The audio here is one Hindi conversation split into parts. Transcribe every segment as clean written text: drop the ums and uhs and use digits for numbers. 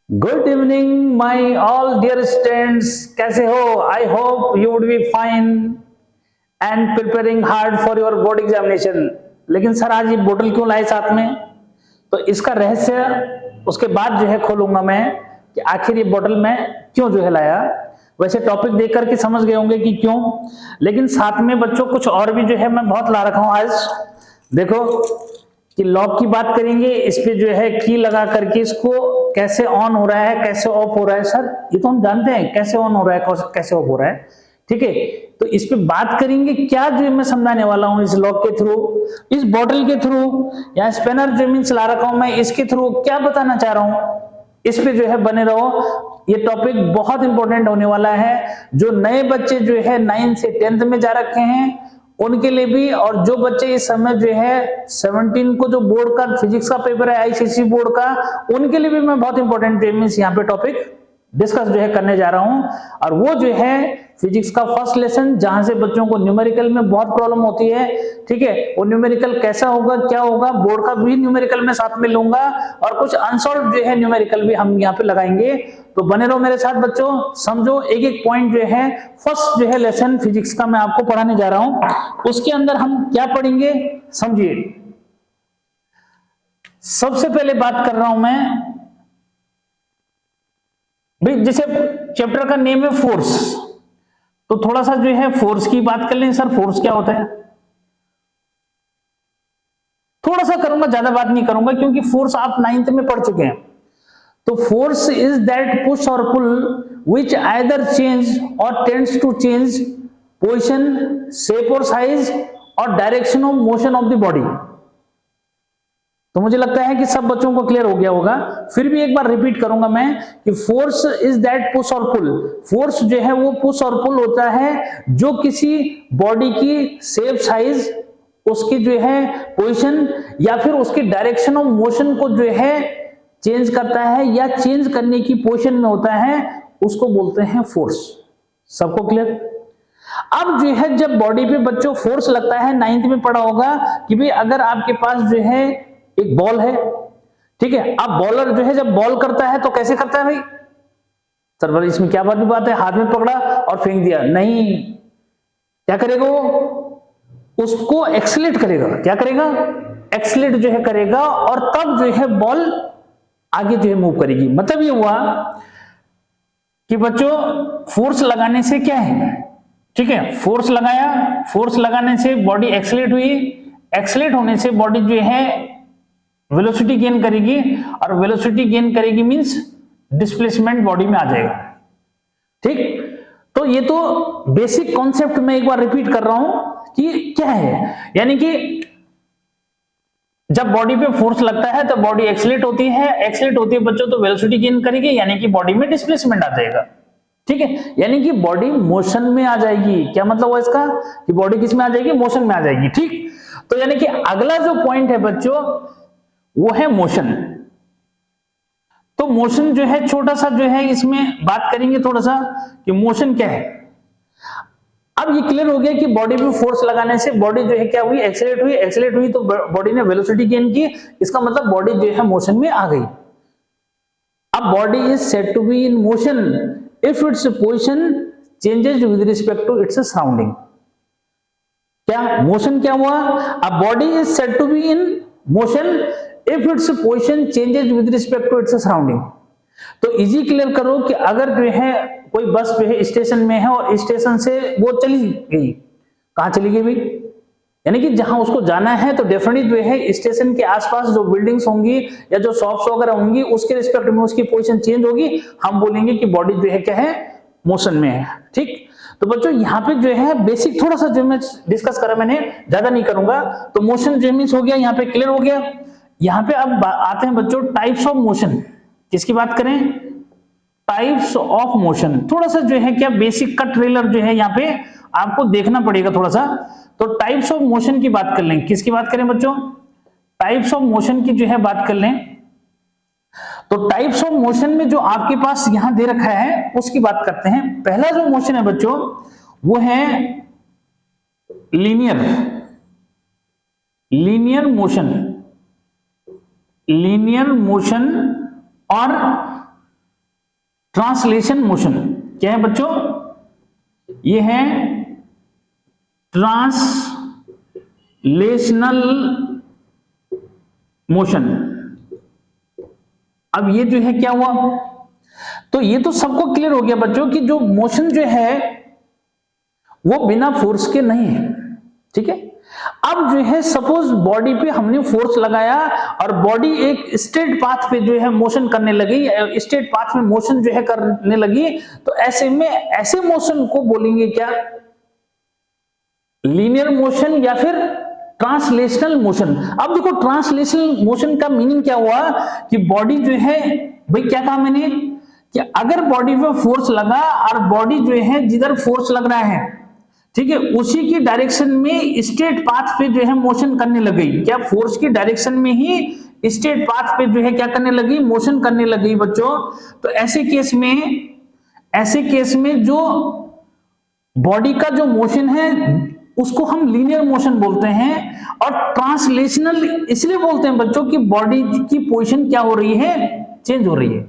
Good evening my all dear students, कैसे हो? I hope you would be fine and preparing hard for your board examination. लेकिन सर आज ये बोतल क्यों लाए साथ में? तो इसका रहस्य उसके बाद जो है खोलूंगा मैं कि आखिर ये बोतल में क्यों जो है लाया। वैसे टॉपिक देख करके समझ गए होंगे कि क्यों, लेकिन साथ में बच्चों कुछ और भी जो है मैं बहुत ला रखा हूं आज। देखो कि लॉक की बात करेंगे, इस पे जो है की लगा करके इसको कैसे ऑन हो रहा है, कैसे ऑफ हो रहा है। सर ये तो हम जानते हैं कैसे ऑन हो रहा है, कैसे ऑफ हो रहा है, ठीक है। तो इस पे बात करेंगे क्या जो मैं समझाने वाला हूं इस लॉक के थ्रू, इस बॉटल के थ्रू, या स्पेनर जो मीन चला रखा हूं मैं, इसके थ्रू क्या बताना चाह रहा हूं, इस पे जो है बने रहो। ये टॉपिक बहुत इंपॉर्टेंट होने वाला है। जो नए बच्चे जो है 9 से 10th में जा रखे हैं उनके लिए भी, और जो बच्चे इस समय जो है 17 को जो बोर्ड का फिजिक्स का पेपर है आईसीएसई बोर्ड का, उनके लिए भी मैं बहुत इंपॉर्टेंट यहाँ पे टॉपिक डिस्कस जो है करने जा रहा हूं। और वो जो है फिजिक्स का फर्स्ट लेसन, जहां से बच्चों को न्यूमेरिकल में बहुत प्रॉब्लम होती है, ठीक है। वो न्यूमेरिकल कैसा होगा, क्या होगा, बोर्ड का भी न्यूमेरिकल में साथ में लूंगा, और कुछ अनसॉल्व जो है न्यूमेरिकल भी हम यहाँ पे लगाएंगे। तो बने रहो मेरे साथ बच्चों, समझो एक एक पॉइंट जो है। फर्स्ट जो है लेसन फिजिक्स का मैं आपको पढ़ाने जा रहा हूं, उसके अंदर हम क्या पढ़ेंगे समझिए। सबसे पहले बात कर रहा हूं मैं भाई, जैसे चैप्टर का नेम है फोर्स, तो थोड़ा सा जो है फोर्स की बात कर लें। सर फोर्स क्या होता है, थोड़ा सा करूंगा, ज्यादा बात नहीं करूंगा क्योंकि फोर्स आप 9th में पढ़ चुके हैं। तो force is that push or pull which either change or tends to change position, shape or size or direction of motion of the body. तो मुझे लगता है कि सब बच्चों को क्लियर हो गया होगा। फिर भी एक बार रिपीट करूंगा मैं कि force is that push or pull. Force जो है वो पुश और पुल होता है जो किसी बॉडी की शेप, साइज, उसकी जो है पोजीशन या फिर उसकी डायरेक्शन ऑफ मोशन को जो है चेंज करता है या चेंज करने की पोजीशन में होता है, उसको बोलते हैं फोर्स। सबको क्लियर? अब जो है जब बॉडी पे बच्चों फोर्स लगता है, 9th में पढ़ा होगा कि भाई अगर आपके पास जो है एक बॉल है, ठीक है। अब बॉलर जो है जब बॉल करता है तो कैसे करता है भाई? सर बोले इसमें क्या बात है, हाथ में पकड़ा और फेंक दिया? नहीं, क्या करेगा वो? उसको एक्सीलरेट करेगा। क्या करेगा? एक्सीलरेट जो है करेगा, और तब जो है बॉल आगे जो है मूव करेगी। मतलब ये हुआ कि बच्चों फोर्स लगाने से क्या है, ठीक है, फोर्स लगाया, फोर्स लगाने से बॉडी एक्सीलरेट हुई, एक्सीलरेट होने से बॉडी जो है वेलोसिटी गेन करेगी, और वेलोसिटी गेन करेगी मींस डिस्प्लेसमेंट बॉडी में आ जाएगा, ठीक। तो ये तो बेसिक कॉन्सेप्ट मैं एक बार रिपीट कर रहा हूं कि क्या है। यानी कि जब बॉडी पे फोर्स लगता है तो बॉडी एक्सीलरेट होती है, एक्सीलरेट होती है बच्चों तो वेलोसिटी गेन करेगी, यानी कि बॉडी में डिस्प्लेसमेंट आ जाएगा, ठीक है। यानी कि बॉडी मोशन में आ जाएगी। क्या मतलब हुआ इसका कि बॉडी किस में आ जाएगी? मोशन में आ जाएगी, ठीक। तो यानी कि अगला जो पॉइंट है बच्चों वो है मोशन। तो मोशन जो है छोटा सा जो है इसमें बात करेंगे थोड़ा सा कि मोशन क्या है। अब ये क्लियर हो गया कि बॉडी पे फोर्स लगाने से बॉडी जो है क्या हुई? एक्सीलरेट हुई, एक्सीलरेट हुई तो बॉडी ने वेलोसिटी गेन की, इसका मतलब बॉडी जो है मोशन में आ गई। अब body is said to be in motion if its position changes with respect to its surrounding. क्या मोशन क्या हुआ? अब body is said to be in motion if its position changes with respect to its surrounding. तो इजी क्लियर करो कि अगर जो है कोई बस जो है स्टेशन में है और स्टेशन से वो चली गई, कहां चली गई भाई? यानी कि जहां उसको जाना है, तो डेफिनेटली जो है स्टेशन के आसपास जो बिल्डिंग्स होंगी या जो शॉप्स वगैरह होंगी उसके रिस्पेक्ट में उसकी पोजीशन चेंज होगी, हम बोलेंगे कि बॉडी जो है क्या है? मोशन में है, ठीक। तो बच्चों यहाँ पे जो है बेसिक थोड़ा सा जो मैं डिस्कस करा, मैंने ज्यादा नहीं करूंगा। तो मोशन जो मींस हो गया, यहाँ पे क्लियर हो गया। यहाँ पे अब आते हैं बच्चों टाइप्स ऑफ मोशन। किसकी बात करें? Types of motion. थोड़ा सा जो है क्या बेसिक का ट्रेलर जो है यहाँ पे आपको देखना पड़ेगा थोड़ा सा। तो टाइप्स ऑफ मोशन की बात कर लें। किसकी बात करें बच्चों? टाइप्स ऑफ मोशन की जो है बात कर लें। तो टाइप्स ऑफ मोशन में जो आपके पास यहां दे रखा है उसकी बात करते हैं। पहला जो मोशन है बच्चों वो है लीनियर मोशन, लीनियर मोशन और ट्रांसलेशन मोशन क्या है बच्चों? ये है ट्रांसलेशनल मोशन। अब ये जो है क्या हुआ, तो ये तो सबको क्लियर हो गया बच्चों कि जो मोशन जो है वो बिना फोर्स के नहीं है, ठीक है। अब जो है सपोज बॉडी पे हमने फोर्स लगाया और बॉडी एक स्ट्रेट पाथ पे जो है मोशन करने लगी, स्ट्रेट पाथ में मोशन जो है करने लगी, तो ऐसे में ऐसे मोशन को बोलेंगे क्या? लीनियर मोशन या फिर ट्रांसलेशनल मोशन। अब देखो ट्रांसलेशनल मोशन का मीनिंग क्या हुआ कि बॉडी जो है, भाई क्या कहा मैंने कि अगर बॉडी पे फोर्स लगा और बॉडी जो है जिधर फोर्स लग रहा है, ठीक है, उसी की डायरेक्शन में स्ट्रेट पाथ पे जो है मोशन करने लग गई। क्या फोर्स की डायरेक्शन में ही स्ट्रेट पाथ पे जो है क्या करने लगी? मोशन करने लग गई बच्चों। तो ऐसे केस में जो बॉडी का जो मोशन है उसको हम लीनियर मोशन बोलते हैं, और ट्रांसलेशनल इसलिए बोलते हैं बच्चों कि बॉडी की पोजीशन क्या हो रही है? चेंज हो रही है।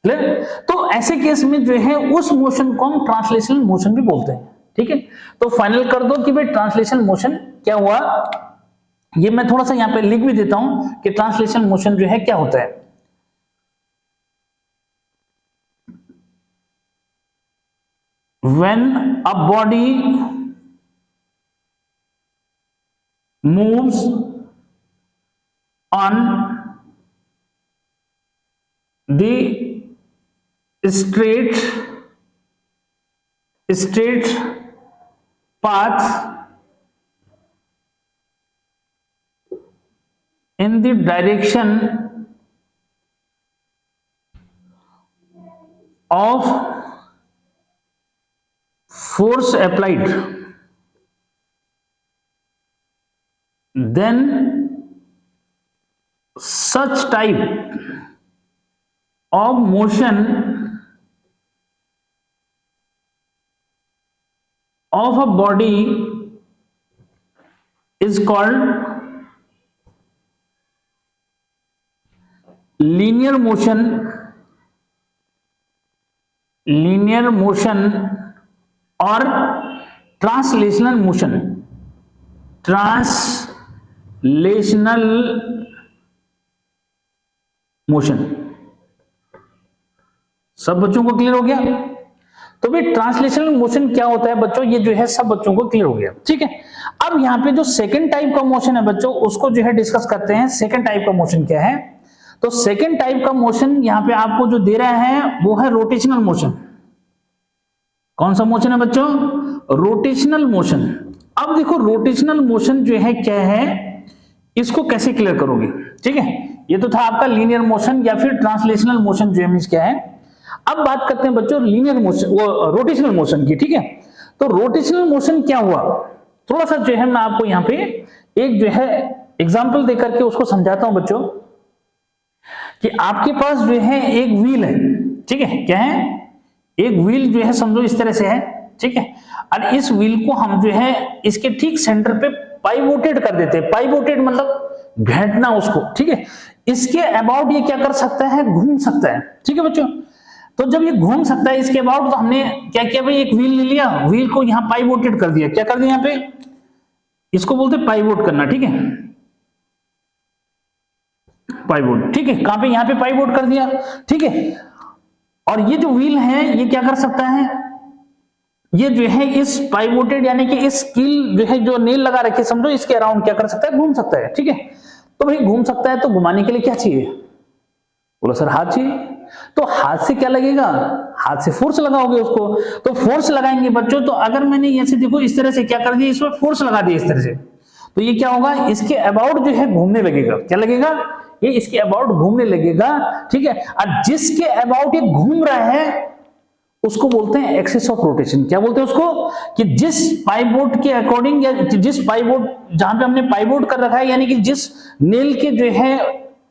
क्लियर? तो ऐसे केस में जो है उस मोशन को हम ट्रांसलेशनल मोशन भी बोलते हैं, ठीक है। तो फाइनल कर दो कि भाई ट्रांसलेशन मोशन क्या हुआ। ये मैं थोड़ा सा यहां पे लिख भी देता हूं कि ट्रांसलेशन मोशन जो है क्या होता है। When a body moves on the straight path in the direction of force applied, then such type of motion of a body is called linear motion or translational motion। Translational motion. सब बच्चों को क्लियर हो गया? तो भाई ट्रांसलेशनल मोशन क्या होता है बच्चों, ये जो है सब बच्चों को क्लियर हो गया, ठीक है। अब यहाँ पे जो सेकंड टाइप का मोशन है बच्चों, उसको जो है डिस्कस करते हैं। सेकंड टाइप का मोशन क्या है? तो सेकंड टाइप का मोशन यहाँ पे आपको जो दे रहा है वो है रोटेशनल मोशन। कौन सा मोशन है बच्चों? Rotational motion. अब देखो रोटेशनल मोशन जो है क्या है, इसको कैसे क्लियर करोगे, ठीक है। ये तो था आपका लीनियर मोशन या फिर ट्रांसलेशनल मोशन जो है मींस क्या है। अब बात करते हैं बच्चों लीनियर मोशन, वो रोटेशनल मोशन की, ठीक है। तो रोटेशनल मोशन क्या हुआ, थोड़ा सा जो है मैं आपको यहाँ पे एक जो है एग्जांपल देकर के उसको समझाता हूं बच्चों कि आपके पास जो है एक व्हील है, ठीक है। क्या है? एक व्हील जो है समझो इस तरह से है, ठीक है। और इस व्हील को हम जो है इसके ठीक सेंटर पे पाइवोटेड कर देते हैं। पाइवोटेड मतलब घैंटना उसको, ठीक है। इसके अबाउट ये क्या कर सकता है? घूम सकता है, ठीक है बच्चों। तो जब ये घूम सकता है इसके अबाउट, तो हमने क्या किया भाई, एक व्हील ले लिया, व्हील को यहाँ पाइवोटेड कर दिया। क्या कर दिया यहाँ पे? इसको बोलते पाइवोट करना, ठीक है। पाइवोट, ठीक है। कहां पे? यहाँ पे पाइवोट कर दिया, ठीक है। और ये जो व्हील है ये क्या कर सकता है? ये जो है इस पाइवोटेड यानी कि इस कील जो है जो नेल लगा रखे समझो इसके अराउंड क्या कर सकता है? घूम सकता है, ठीक है। तो भाई घूम सकता है तो घुमाने के लिए क्या चाहिए? बोलो सर हाथ चाहिए। तो हाथ से क्या लगेगा? हाथ से फोर्स लगाओगे उसको। तो फोर्स लगाएंगे बच्चों, तो अगर मैंने ऐसे देखो इस तरह से क्या कर दिया, इसमें फोर्स लगा दिया इस तरह से, तो ये क्या होगा? इसके अबाउट जो है घूमने लगेगा। क्या लगेगा? ये इसके अबाउट घूमने लगेगा, ठीक है। और जिसके अबाउट ये घूम रहा है उसको बोलते हैं एक्सिस ऑफ रोटेशन। क्या बोलते हैं उसको? कि जिस पाइवोट के अकॉर्डिंग या जिस पाइवोट जहां पे हमने पाइवोट कर रखा है, यानी कि जिस नेल के जो है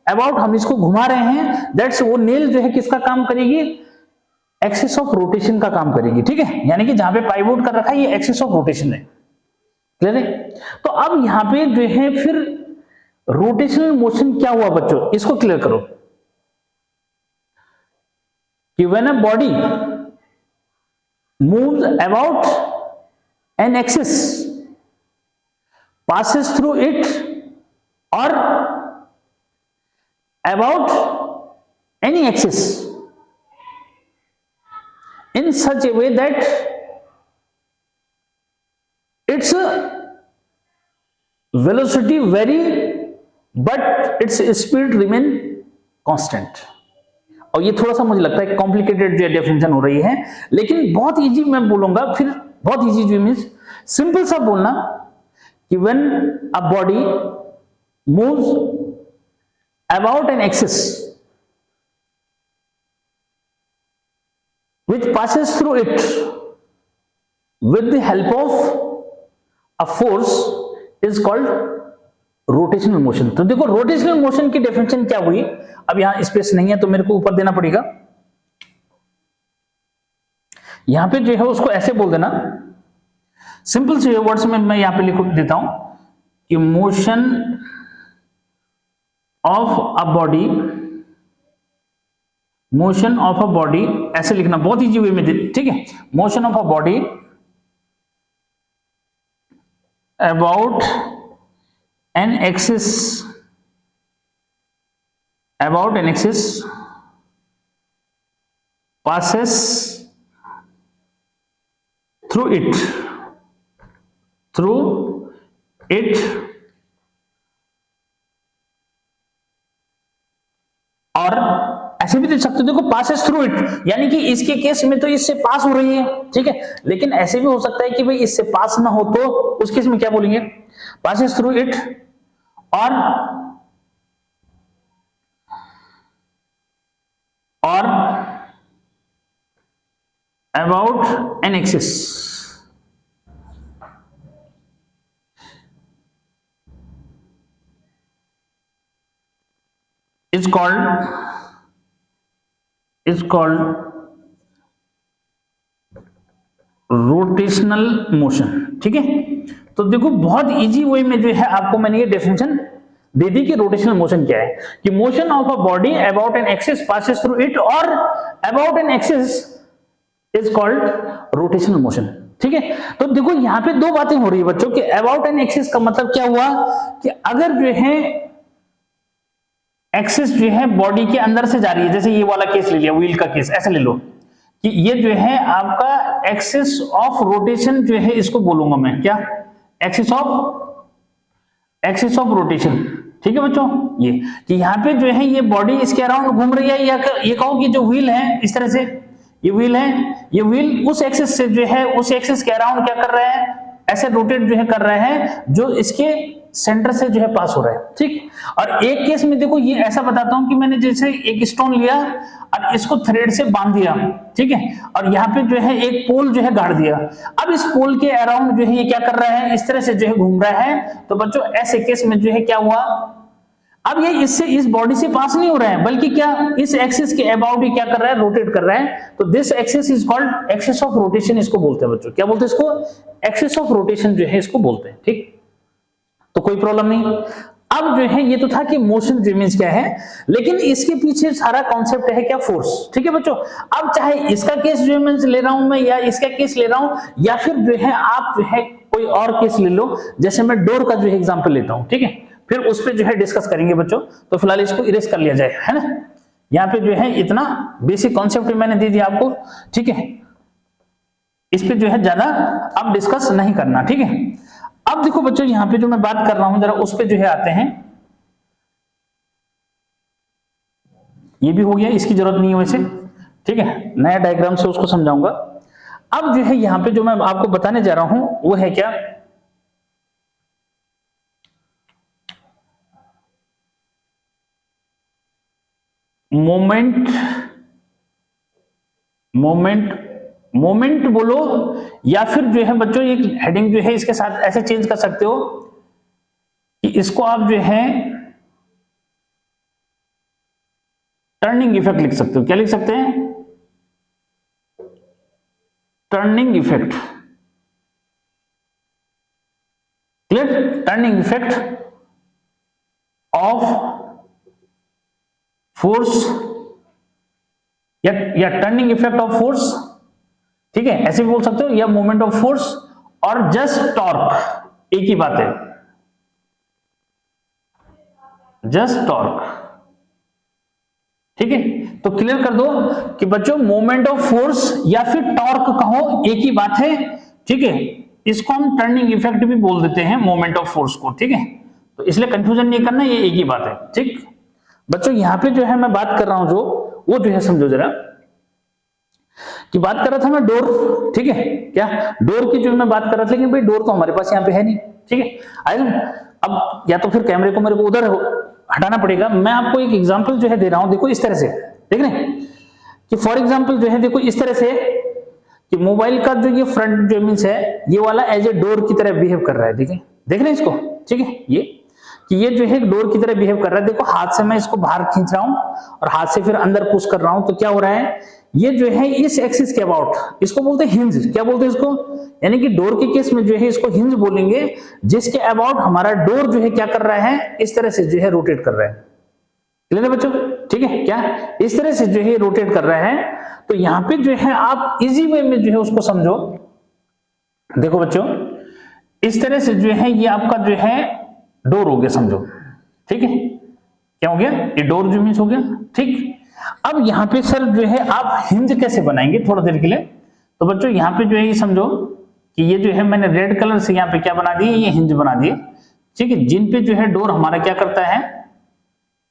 अबाउट हम इसको घुमा रहे हैं, दैट्स वो नेल जो है किसका काम करेगी? एक्सिस ऑफ रोटेशन का काम करेगी, ठीक है। यानी कि जहां पे पाइवोट कर रखा है ये एक्सिस ऑफ रोटेशन है। क्लियर है? तो अब यहां पे जो है फिर रोटेशनल मोशन क्या हुआ बच्चों, इसको क्लियर करो। कि when a body moves about an axis, passes through it or about any axis in such a way that its velocity vary but its speed remain constant। और ये थोड़ा सा मुझे लगता है कॉम्प्लिकेटेड जो डेफिनेशन हो रही है, लेकिन बहुत इजी मैं बोलूंगा, फिर बहुत इजी जो मीन्स सिंपल सा बोलना कि when a body moves about an axis which passes through it with the help of a force is called rotational motion। तो देखो रोटेशनल मोशन की डेफिनेशन क्या हुई, अब यहां स्पेस नहीं है तो मेरे को ऊपर देना पड़ेगा, यहां पे जो है उसको ऐसे बोल देना, सिंपल से वर्ड्स में मैं यहां पे लिख देता हूं कि मोशन ऑफ अ बॉडी, ऐसे लिखना बहुत इजी वे में, ठीक है। Motion of a body about an axis passes through it और ऐसे भी देख सकते हो, देखो passes through it यानी कि इसके केस में तो इससे पास हो रही है, ठीक है, लेकिन ऐसे भी हो सकता है कि भाई इससे पास ना हो, तो उस केस में क्या बोलेंगे, passes through it और about an axis is called rotational motion, ठीक है। तो देखो बहुत इजी वे में जो है आपको मैंने ये डेफिनेशन दे दी कि रोटेशनल मोशन क्या है, कि motion of a body about an axis passes through it और about an axis is called rotational motion, ठीक है। तो देखो यहां पे दो बातें हो रही है बच्चों, कि अबाउट एन एक्सिस का मतलब क्या हुआ कि अगर जो है एक्सिस जो है बॉडी के अंदर से जा रही है, जैसे ये वाला केस ले लिया, व्हील का केस, ऐसे ले लो कि ये जो है आपका एक्सिस ऑफ रोटेशन जो है, इसको बोलूंगा मैं क्या, एक्सिस ऑफ रोटेशन, ठीक है बच्चों। ये कि यहाँ पे जो है ये बॉडी इसके अराउंड घूम रही है, या ये कहो कि जो व्हील है इस तरह से, ये व्हील है, ये व्हील उस एक्सिस से जो है उस एक्सिस के अराउंड क्या कर रहा है, ऐसे रोटेट जो है कर रहा है जो इसके सेंटर से जो है पास हो रहा है, ठीक। और एक केस में देखो ये ऐसा बताता हूं कि मैंने जैसे एक स्टोन लिया और इसको थ्रेड से बांध दिया, ठीक है, और यहाँ पे जो है एक पोल जो है गाड़ दिया, अब इस पोल के अराउंड जो है ये क्या कर रहा है, इस तरह से जो है घूम रहा है। तो बच्चों ऐसे केस में जो है क्या हुआ, अब ये इससे इस बॉडी से पास नहीं हो रहा है, बल्कि क्या इस एक्सिस के अबाउट ही क्या कर रहा है, रोटेट कर रहा है। तो this axis is called axis of rotation, इसको बोलते हैं बच्चों, क्या बोलते हैं इसको, एक्सिस ऑफ रोटेशन जो है इसको बोलते हैं, ठीक। तो कोई प्रॉब्लम नहीं। अब जो है ये तो था कि मोशन जो मींस क्या है, लेकिन इसके पीछे सारा कॉन्सेप्ट है क्या, फोर्स, ठीक है बच्चों। अब चाहे इसका केस जो मींस ले रहा हूं मैं, या इसका केस ले रहा हूं, या फिर जो है आप जो है कोई और केस ले लो, जैसे मैं डोर का जो है एग्जांपल लेता हूं, ठीक है, फिर उस पर जो है डिस्कस करेंगे बच्चों। तो फिलहाल इसको इरेज कर लिया जाए, है ना। यहाँ पे जो है इतना बेसिक कॉन्सेप्ट मैंने दे दिया आपको, ठीक है, इस पे जो है ज्यादा अब डिस्कस नहीं करना, ठीक है। अब देखो बच्चों यहाँ पे जो मैं बात कर रहा हूं जरा उस पे जो है आते हैं, ये भी हो गया, इसकी जरूरत नहीं है वैसे, ठीक है, नया डायग्राम से उसको समझाऊंगा। अब जो है यहाँ पे जो मैं आपको बताने जा रहा हूं वो है क्या, मोमेंट बोलो, या फिर जो है बच्चों एक हेडिंग जो है इसके साथ ऐसे चेंज कर सकते हो कि इसको आप जो है टर्निंग इफेक्ट लिख सकते हो। क्या लिख सकते हैं, turning effect, clear, turning effect of force या टर्निंग इफेक्ट ऑफ फोर्स, ठीक है, ऐसे भी बोल सकते हो, या मोमेंट ऑफ फोर्स और जस्ट टॉर्क, एक ही बात है, जस्ट टॉर्क, ठीक है। तो क्लियर कर दो कि बच्चों मोमेंट ऑफ फोर्स या फिर टॉर्क कहो, एक ही बात है, ठीक है। इसको हम टर्निंग इफेक्ट भी बोल देते हैं मोमेंट ऑफ फोर्स को, ठीक है। तो इसलिए कंफ्यूजन नहीं करना, ये एक ही बात है, ठीक। बच्चों यहां पे जो है मैं बात कर रहा हूं वो जो है समझो जरा, कि बात कर रहा था मैं डोर, ठीक है, क्या डोर की जो मैं बात कर रहा था, लेकिन भाई डोर तो हमारे पास यहाँ पे है नहीं, ठीक है। अब या तो फिर कैमरे को मेरे को उधर हटाना पड़ेगा। मैं आपको एक एग्जांपल जो है दे रहा हूं, देखो इस तरह से, देख रहे हैं कि फॉर एग्जांपल जो है देखो इस तरह से कि मोबाइल का जो ये फ्रंट जो मींस है, ये वाला एज ए डोर की तरह बिहेव कर रहा है, देख रहे हैं इसको, ठीक है, ये कि ये जो है डोर की तरह बिहेव कर रहा है। देखो हाथ से मैं इसको बाहर खींच रहा हूं और हाथ से फिर अंदर पुश कर रहा हूं, तो क्या हो रहा है, ये जो है इस एक्सिस के अबाउट, इसको बोलते हैं हिंज, क्या बोलते हैं इसको, यानी कि डोर के केस में जो है इसको हिंज बोलेंगे, जिसके अबाउट हमारा डोर जो है क्या कर रहा है, इस तरह से जो है रोटेट कर रहा है। क्लियर है बच्चों, ठीक है, क्या इस तरह से जो है रोटेट कर रहा है। तो यहां पे जो है आप इजी वे में जो है उसको समझो, देखो बच्चों इस तरह से जो है ये आपका जो है डोर हो गया, समझो, ठीक है, क्या हो गया, ये डोर जो मीन्स हो गया, ठीक। अब यहाँ पे सर जो है आप हिंज कैसे बनाएंगे थोड़ा देर के लिए, तो बच्चों यहाँ पे जो है ये समझो कि ये जो है मैंने रेड कलर से यहाँ पे क्या बना दिए, ये हिंज बना दिए, ठीक है, जिन पे जो है डोर हमारा क्या करता है,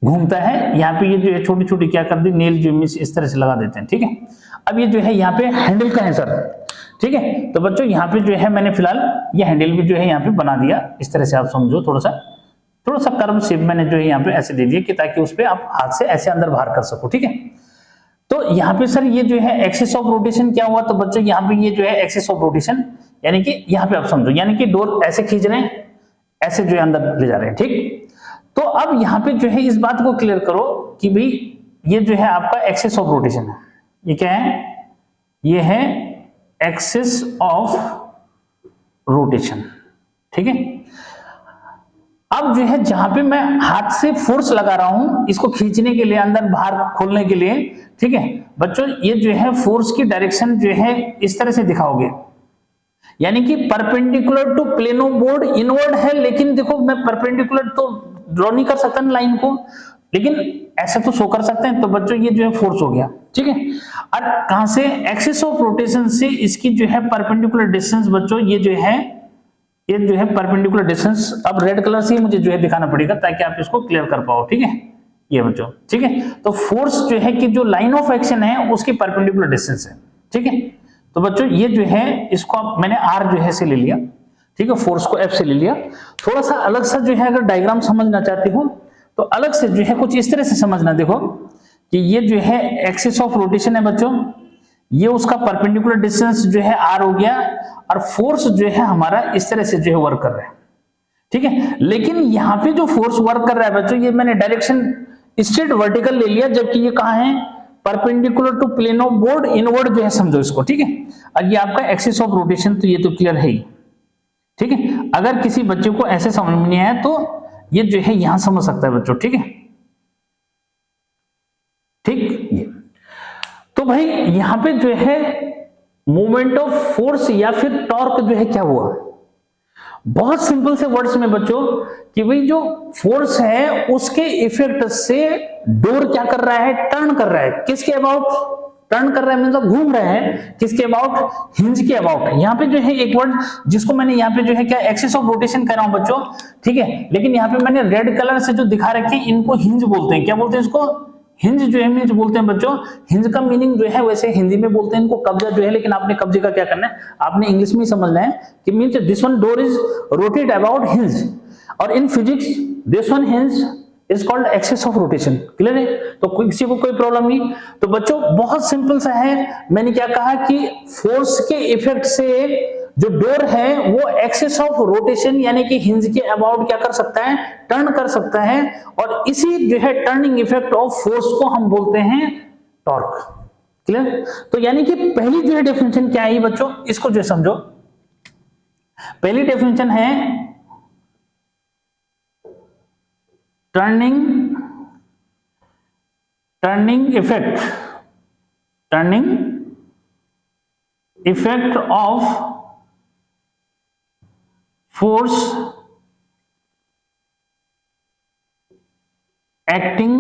घूमता है। यहाँ पे ये जो है छोटी छोटी क्या कर दी, नेल जो मीन्स इस तरह से लगा देते हैं, ठीक है। अब ये जो है यहाँ पे हैंडल का है सर, ठीक है, तो बच्चों यहाँ पे जो है मैंने फिलहाल ये हैंडल भी जो है यहाँ पे बना दिया, इस तरह से आप समझो, थोड़ा सा कर्व शेप मैंने जो है यहाँ पे ऐसे दे दिया कि ताकि उस पे आप हाथ से ऐसे अंदर बाहर कर सको, ठीक है। तो यहाँ पे सर ये जो है एक्सिस ऑफ रोटेशन क्या हुआ, तो बच्चों यहाँ पे ये जो है एक्सिस ऑफ रोटेशन, यानी कि यहाँ पे आप समझो, यानी कि डोर ऐसे खींच रहे हैं, ऐसे जो है अंदर ले जा रहे हैं, ठीक। तो अब यहाँ पे जो है इस बात को क्लियर करो कि भाई ये जो है आपका एक्सिस ऑफ रोटेशन है, ये क्या है, ये है एक्सिस ऑफ रोटेशन, ठीक है। अब जो है जहां पे मैं हाथ से फोर्स लगा रहा हूं इसको खींचने के लिए, अंदर बाहर खोलने के लिए, ठीक है बच्चों, ये जो है फोर्स की डायरेक्शन जो है इस तरह से दिखाओगे, यानी कि perpendicular to plane of board inward है, लेकिन देखो मैं परपेंडिकुलर तो ड्रॉ नहीं कर सकता लाइन को, लेकिन ऐसे तो शो कर सकते हैं। तो बच्चों ये जो है फोर्स हो गया, ठीक है। और कहां से, एक्सिस ऑफ रोटेशन से इसकी जो है परपेंडिकुलर डिस्टेंस, बच्चों ये जो है परपेंडिकुलर डिस्टेंस, अब रेड कलर से मुझे जो है दिखाना पड़ेगा ताकि आप इसको क्लियर कर पाओ, ठीक है, ये बच्चों, ठीक है। तो फोर्स जो है कि जो लाइन ऑफ एक्शन है उसकी परपेंडिकुलर डिस्टेंस है, ठीक है। तो बच्चों ये जो है इसको मैंने आर जो है से ले लिया, ठीक है, फोर्स को एफ से ले लिया। थोड़ा सा अलग सा जो है अगर डायग्राम समझना चाहते हो तो अलग से जो है कुछ इस तरह से समझना, देखो कि ये जो है एक्सिस ऑफ रोटेशन है बच्चों, ये उसका परपेंडिकुलर डिस्टेंस जो है आर हो गया, और फोर्स जो है हमारा इस तरह से जो है वर्क कर रहा है, ठीक है। लेकिन यहाँ पे जो फोर्स वर्क कर रहा है बच्चों, ये मैंने डायरेक्शन स्ट्रेट वर्टिकल ले लिया, जबकि ये कहाँ है, perpendicular to plane of board inward जो है, समझो इसको, ठीक है। और ये आपका एक्सिस ऑफ रोटेशन, तो ये तो क्लियर है ही, ठीक है। अगर किसी बच्चे को ऐसे समझ में नहीं आया तो ये जो है यहां समझ सकता है बच्चों, ठीक है, ठीक। ये तो भाई यहां पे जो है मूवमेंट ऑफ फोर्स या फिर टॉर्क जो है क्या हुआ, बहुत सिंपल से वर्ड्स में बच्चों कि भाई जो फोर्स है उसके इफेक्ट से डोर क्या कर रहा है, टर्न कर रहा है, किसके अबाउट टर्न कर रहा है, मतलब घूम रहा है, किसके अबाउट, हिंज के अबाउट। यहाँ पे जो है एक वर्ड जिसको मैंने यहाँ पे जो है क्या एक्सिस ऑफ रोटेशन कर रहा हूं बच्चों, ठीक है, लेकिन यहाँ पे मैंने रेड कलर से जो दिखा रखे इनको हिंज बोलते हैं, क्या बोलते हैं इसको, हिंज जो है मीन्स बोलते हैं बच्चों। हिंज का मीनिंग जो है वैसे हिंदी में बोलते हैं इनको कब्जा जो है, लेकिन आपने कब्जे का क्या करना है, आपने इंग्लिश में ही समझना है कि means this one door is rotate about hinge, और in physics this one hinge is called axis of rotation. Clear है, तो किसी को कोई प्रॉब्लम नहीं। तो बच्चों बहुत सिंपल सा है, मैंने क्या कहा कि फोर्स के इफेक्ट से जो डोर है वो एक्सिस ऑफ रोटेशन यानी कि हिंज के अबाउट क्या कर सकता है, टर्न कर सकता है, और इसी जो है टर्निंग इफेक्ट ऑफ फोर्स को हम बोलते हैं टॉर्क। क्लियर, तो यानी कि पहली जो है डेफिनेशन क्या है बच्चों, इसको जो समझो। पहली डेफिनेशन है turning effect turning effect of force acting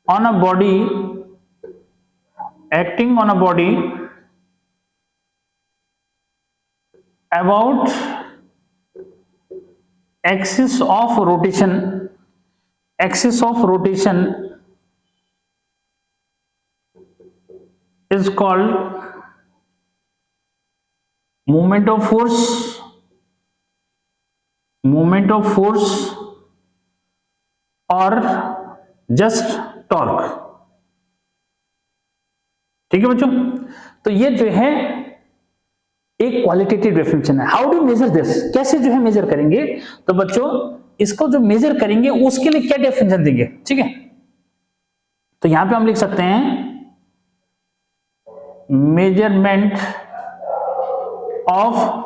on a body about axis of rotation is called moment of force और जस्ट टॉर्क। ठीक है बच्चों, तो ये जो है एक क्वालिटेटिव डेफिनेशन है। हाउ डू मेजर दिस, कैसे जो है मेजर करेंगे? तो बच्चों इसको जो मेजर करेंगे उसके लिए क्या डेफिनेशन देंगे? ठीक है, तो यहां पे हम लिख सकते हैं measurement of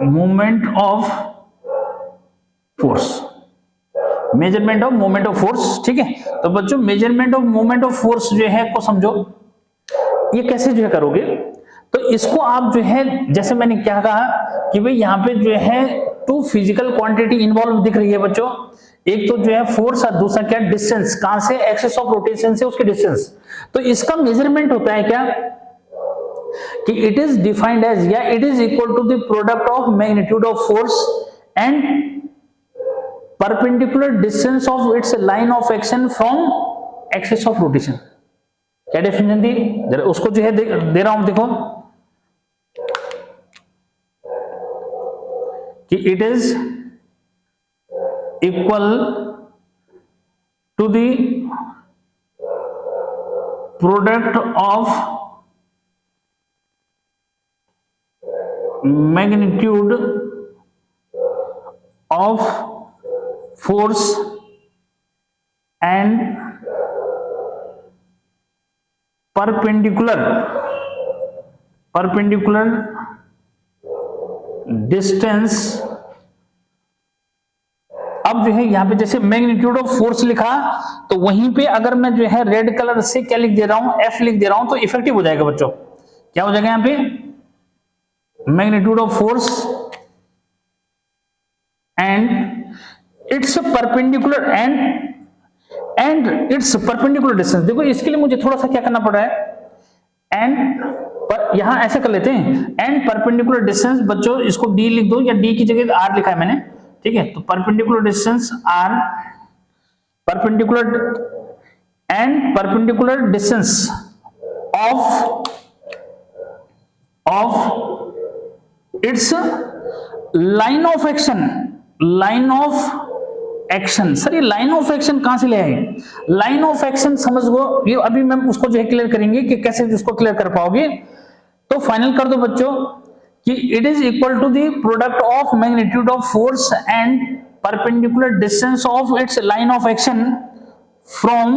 moment of force, measurement of moment of force. ठीक है, तो बच्चों measurement of moment of force जो है को समझो, ये कैसे जो है करोगे? तो इसको आप जो है, जैसे मैंने क्या कहा कि भाई यहाँ पे जो है टू फिजिकल क्वांटिटी इन्वॉल्व दिख रही है बच्चों। एक तो जो है फोर्स और दूसरा क्या, डिस्टेंस। कहां से? एक्सिस ऑफ रोटेशन से उसकी डिस्टेंस। तो इसका मेजरमेंट होता है क्या कि इट इज डिफाइंड एज, या it is equal to the product of magnitude of force and perpendicular distance of its line of action from axis of rotation. क्या डेफिनेशन दी? जरा उसको जो है दे रहा हूं, देखो कि it is equal to the product of magnitude of force and perpendicular distance। अब जो है यहां पे जैसे मैग्नीट्यूड ऑफ फोर्स लिखा, तो वहीं पे अगर मैं जो है रेड कलर से क्या लिख दे रहा हूं, एफ लिख दे रहा हूं, तो इफेक्टिव हो जाएगा बच्चों। क्या हो जाएगा यहां पे? magnitude of force and its perpendicular and its perpendicular distance। देखो इसके लिए मुझे थोड़ा सा क्या करना पड़ रहा है, and पर यहां ऐसे कर लेते हैं, and perpendicular distance। बच्चों इसको d लिख दो, या d की जगह r लिखा है मैंने। ठीक है, तो perpendicular distance r, perpendicular distance of it's line of action. Sir ये लाइन ऑफ एक्शन कहां से ले आए? लाइन ऑफ एक्शन समझ लो, ये अभी मैं उसको जो है क्लियर करेंगे कि कैसे उसको क्लियर कर पाओगे। तो फाइनल कर दो बच्चों कि it is equal to the product of magnitude of force and perpendicular distance of its line of action from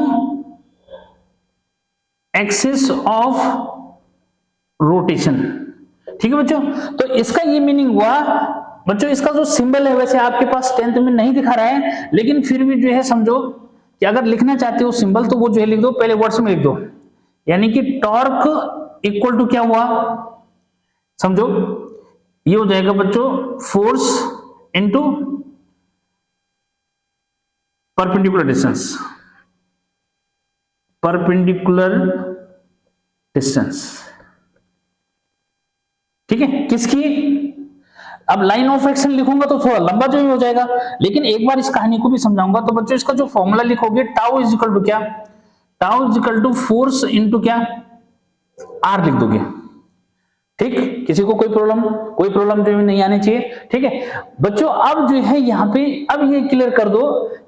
axis of rotation. ठीक है बच्चों, तो इसका ये मीनिंग हुआ बच्चों। इसका जो सिंबल है वैसे आपके पास 10th में नहीं दिखा रहा है, लेकिन फिर भी जो है समझो कि अगर लिखना चाहते हो सिंबल तो वो जो है लिख दो, पहले वर्ड्स में लिख दो। यानी कि टॉर्क इक्वल टू क्या हुआ, समझो ये हो जाएगा बच्चों फोर्स इनटू परपेंडिकुलर डिस्टेंस। ठीक है, किसकी? अब लाइन ऑफ एक्शन लिखूंगा तो थोड़ा लंबा जो हो जाएगा, लेकिन एक बार इस कहानी को भी समझाऊंगा। तो बच्चों इसका जो फॉर्मूला लिखोगे, टाउ इज इक्वल टू क्या, tau is equal to force into क्या, आर लिख दोगे। ठीक, किसी को कोई प्रॉब्लम जो नहीं आनी चाहिए। ठीक है बच्चों, अब जो है यहाँ पे अब ये क्लियर कर दो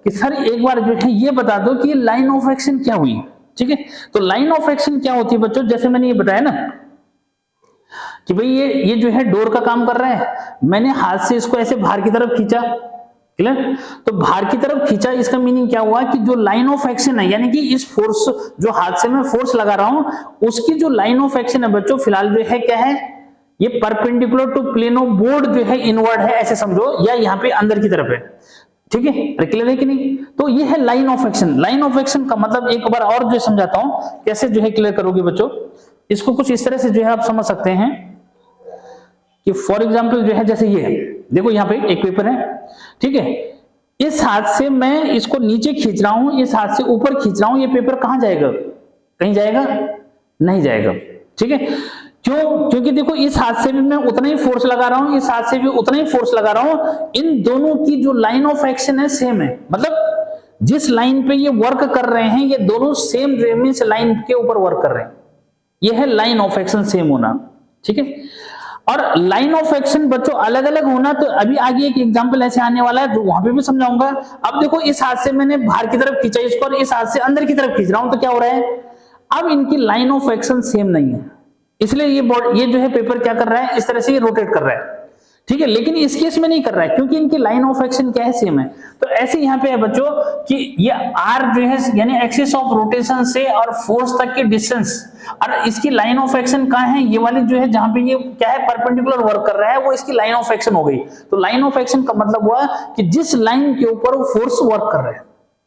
कि सर एक बार जो है ये बता दो कि लाइन ऑफ एक्शन क्या हुई। ठीक है, तो लाइन ऑफ एक्शन क्या होती है बच्चों? जैसे मैंने ये बताया ना कि भाई ये जो है डोर का काम कर रहा है, मैंने हाथ से इसको ऐसे बाहर की तरफ खींचा, क्लियर? तो बाहर की तरफ खींचा, इसका मीनिंग क्या हुआ कि जो लाइन ऑफ एक्शन है, यानी कि इस फोर्स जो हाथ से मैं फोर्स लगा रहा हूं, उसकी जो लाइन ऑफ एक्शन है बच्चों फिलहाल जो है क्या है, ये perpendicular to plane of board जो है इनवर्ड है, ऐसे समझो, या यहाँ पे अंदर की तरफ है। ठीक है, क्लियर है कि नहीं? तो ये है line of action. Line of action का मतलब एक बार और जो समझाता हूं, कैसे जो है क्लियर करोगे बच्चों। इसको कुछ इस तरह से जो है आप समझ सकते हैं कि फॉर एग्जांपल जो है जैसे ये देखो यहाँ पे एक पेपर है, ठीक है, इस हाथ से मैं इसको नीचे खींच रहा हूं, इस हाथ से ऊपर खींच रहा हूं, ये पेपर कहां जाएगा? कहीं जाएगा? नहीं जाएगा, ठीक है। क्यों? क्योंकि देखो इस हाथ से भी मैं उतना ही फोर्स लगा रहा हूं, इस हाथ से भी उतना ही फोर्स लगा रहा हूं, इन दोनों की जो लाइन ऑफ एक्शन है सेम है। मतलब जिस लाइन पे ये वर्क कर रहे हैं ये दोनों सेम रेमिस लाइन के ऊपर वर्क कर रहे हैं, ये है लाइन ऑफ एक्शन सेम होना, ठीक है। और लाइन ऑफ एक्शन बच्चों अलग अलग होना, तो अभी आगे एक एग्जांपल ऐसे आने वाला है जो वहां पे भी समझाऊंगा। अब देखो इस हाथ से मैंने बाहर की तरफ खींचा इसको और इस हाथ से अंदर की तरफ खींच रहा हूं, तो क्या हो रहा है? अब इनकी लाइन ऑफ एक्शन सेम नहीं है, इसलिए ये जो है पेपर क्या कर रहा है, इस तरह से ये रोटेट कर रहा है, ठीक है। लेकिन इस केस में नहीं कर रहा है क्योंकि इनकी लाइन ऑफ एक्शन क्या है? सेम है। तो ऐसे यहाँ पे है बच्चों कि ये आर जो है यानी एक्सिस ऑफ रोटेशन से और फोर्स तक की डिस्टेंस, और इसकी लाइन ऑफ एक्शन कहाँ है? ये वाली जो है जहां पे ये क्या है परपेंडिकुलर वर्क कर रहा है, वो इसकी लाइन ऑफ एक्शन हो गई। तो लाइन ऑफ एक्शन का मतलब हुआ कि जिस लाइन के ऊपर वो फोर्स वर्क कर रहा है,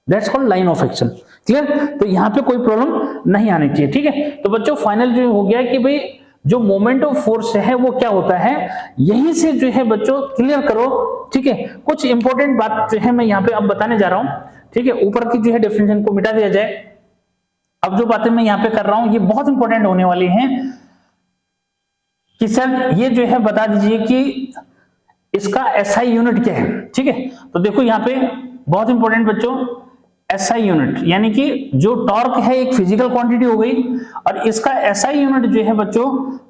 that's called line of action. Clear? तो यहाँ पे कोई प्रॉब्लम नहीं आनी चाहिए, ठीक है। तो बच्चों फाइनल जो हो गया कि भाई जो मोमेंट ऑफ फोर्स है वो क्या होता है, यहीं से जो है बच्चों क्लियर करो, ठीक है। कुछ इंपॉर्टेंट बात जो है मैं यहाँ पे अब बताने जा रहा हूं, ठीक है। ऊपर की जो है डेफिनेशन को मिटा दिया जाए। अब जो बातें मैं यहाँ पे कर रहा हूं ये बहुत इंपॉर्टेंट होने वाली हैं कि सर ये जो है बता दीजिए कि इसका एसआई यूनिट क्या है, ठीक है। तो देखो यहाँ पे बहुत इंपॉर्टेंट बच्चों, एसआई यूनिट यानी कि जो टॉर्क है एक फिजिकल क्वांटिटी हो गई, और इसका एसआई यूनिट जो है बच्चों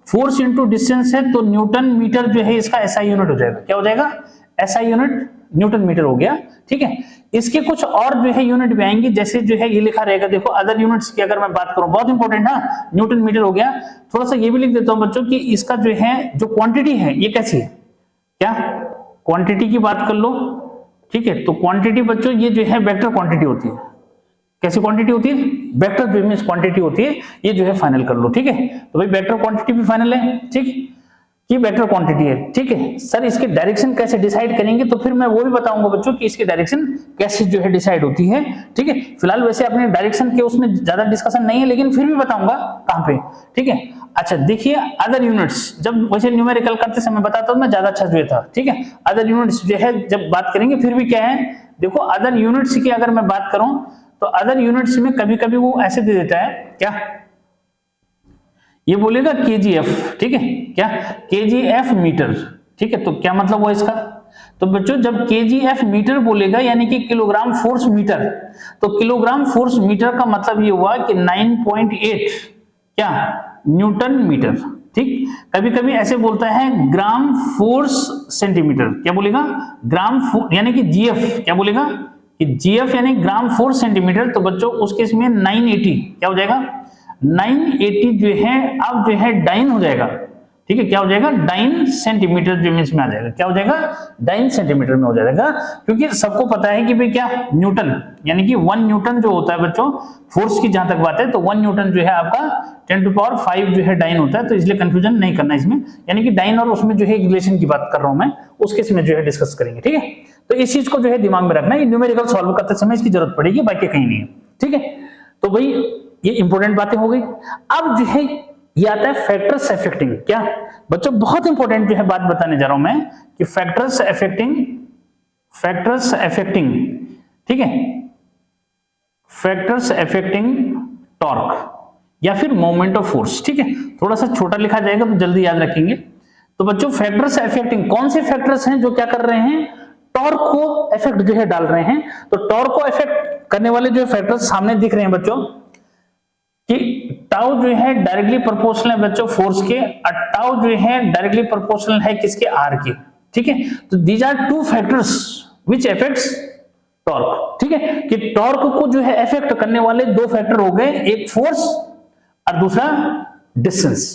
फोर्स इनटू डिस्टेंस है, तो न्यूटन मीटर जो है इसका एसआई यूनिट हो जाएगा। क्या हो जाएगा? एसआई यूनिट न्यूटन मीटर हो गया, ठीक है। इसके कुछ और जो है यूनिट भी आएंगी, जैसे जो है ये लिखा रहेगा, देखो अदर यूनिट्स की अगर मैं बात करूं, बहुत इंपॉर्टेंट है, न्यूटन मीटर हो गया। थोड़ा सा ये भी लिख देता हूं बच्चों कि इसका जो है जो क्वांटिटी है ये कैसी है, क्या क्वांटिटी की बात कर लो, ठीक है। तो क्वांटिटी बच्चों ये जो है वेक्टर क्वांटिटी होती है। कैसी क्वांटिटी होती है? वेक्टर जो मींस क्वांटिटी होती है, ये जो है फाइनल कर लो, ठीक है। तो भाई वेक्टर क्वांटिटी भी फाइनल है, ठीक, ये वेक्टर क्वांटिटी है, ठीक है। सर इसके डायरेक्शन कैसे डिसाइड करेंगे, तो फिर मैं वो भी बताऊंगा बच्चों कि इसकी डायरेक्शन कैसे जो है डिसाइड होती है, ठीक है। फिलहाल वैसे अपने डायरेक्शन के उसमें ज्यादा डिस्कशन नहीं है, लेकिन फिर भी बताऊंगा कहां पे, ठीक है। अच्छा देखिए अदर यूनिट्स, जब वैसे न्यूमेरिकल करते समय बताता हूं मैं, ज्यादा अच्छा जो था, ठीक है। अदर यूनिट्स जो है जब बात करेंगे फिर भी क्या है, देखो अदर यूनिट्स की अगर मैं बात करूं तो अदर यूनिट्स में कभी कभी वो ऐसे दे देता है, क्या ये बोलेगा केजीएफ, ठीक है, क्या केजीएफ मीटर, ठीक है। तो क्या मतलब हुआ इसका? तो बच्चों जब केजीएफ मीटर बोलेगा यानी कि किलोग्राम फोर्स मीटर, तो किलोग्राम फोर्स मीटर का मतलब ये हुआ कि 9.8 क्या न्यूटन मीटर, ठीक। कभी कभी ऐसे बोलता है ग्राम फोर्स सेंटीमीटर, क्या बोलेगा? ग्राम यानी कि जीएफ, क्या बोलेगा कि जीएफ यानी ग्राम फोर्स सेंटीमीटर। तो बच्चों उस केस में 980 क्या हो जाएगा? 980 जो है अब जो है डाइन हो जाएगा, ठीक है। क्या हो जाएगा? डाइन सेंटीमीटर जो मींस में आ जाएगा, क्या हो जाएगा? डाइन सेंटीमीटर में हो जाएगा, क्योंकि सबको पता है कि भाई क्या न्यूटन यानी कि 1 न्यूटन जो होता है बच्चों फोर्स की जहां तक बात है, तो 1 न्यूटन जो है आपका 10⁵ जो है डाइन होता है। तो इसलिए कंफ्यूजन नहीं करना इसमें, यानी कि डाइन और उसमें जो है रिलेशन की बात कर रहा हूं मैं, उस केस में जो है डिस्कस करेंगे, ठीक है। तो इस चीज को जो है दिमाग में रखना, ये न्यूमेरिकल सॉल्व करते समय इसकी जरूरत पड़ेगी, बाकी कहीं नहीं है, ठीक है। तो भाई ये इंपॉर्टेंट बातें हो गई। अब जो है ये आता है फैक्टर्स अफेक्टिंग, क्या बच्चों बहुत इंपॉर्टेंट जो है बात बताने जा रहा हूं मैं कि फैक्टर्स अफेक्टिंग, ठीक है, फैक्टर्स अफेक्टिंग टॉर्क या फिर मोमेंट ऑफ फोर्स, ठीक है। थोड़ा सा छोटा लिखा जाएगा तो जल्दी याद रखेंगे। तो बच्चों फैक्टर्स अफेक्टिंग कौन से फैक्टर्स हैं जो क्या कर रहे हैं? टॉर्क को इफेक्ट जो है डाल रहे हैं। तो टॉर्क को इफेक्ट करने वाले जो फैक्टर्स सामने दिख रहे हैं बच्चों कि टाउ जो है डायरेक्टली प्रोपोर्शनल है बच्चों फोर्स के, और टाउ जो है डायरेक्टली प्रोपोर्शनल है किसके? आर के, ठीक है। तो these are 2 factors which affects torque, ठीक है। कि टॉर्क को जो है इफेक्ट करने वाले 2 फैक्टर हो गए, एक फोर्स और दूसरा distance.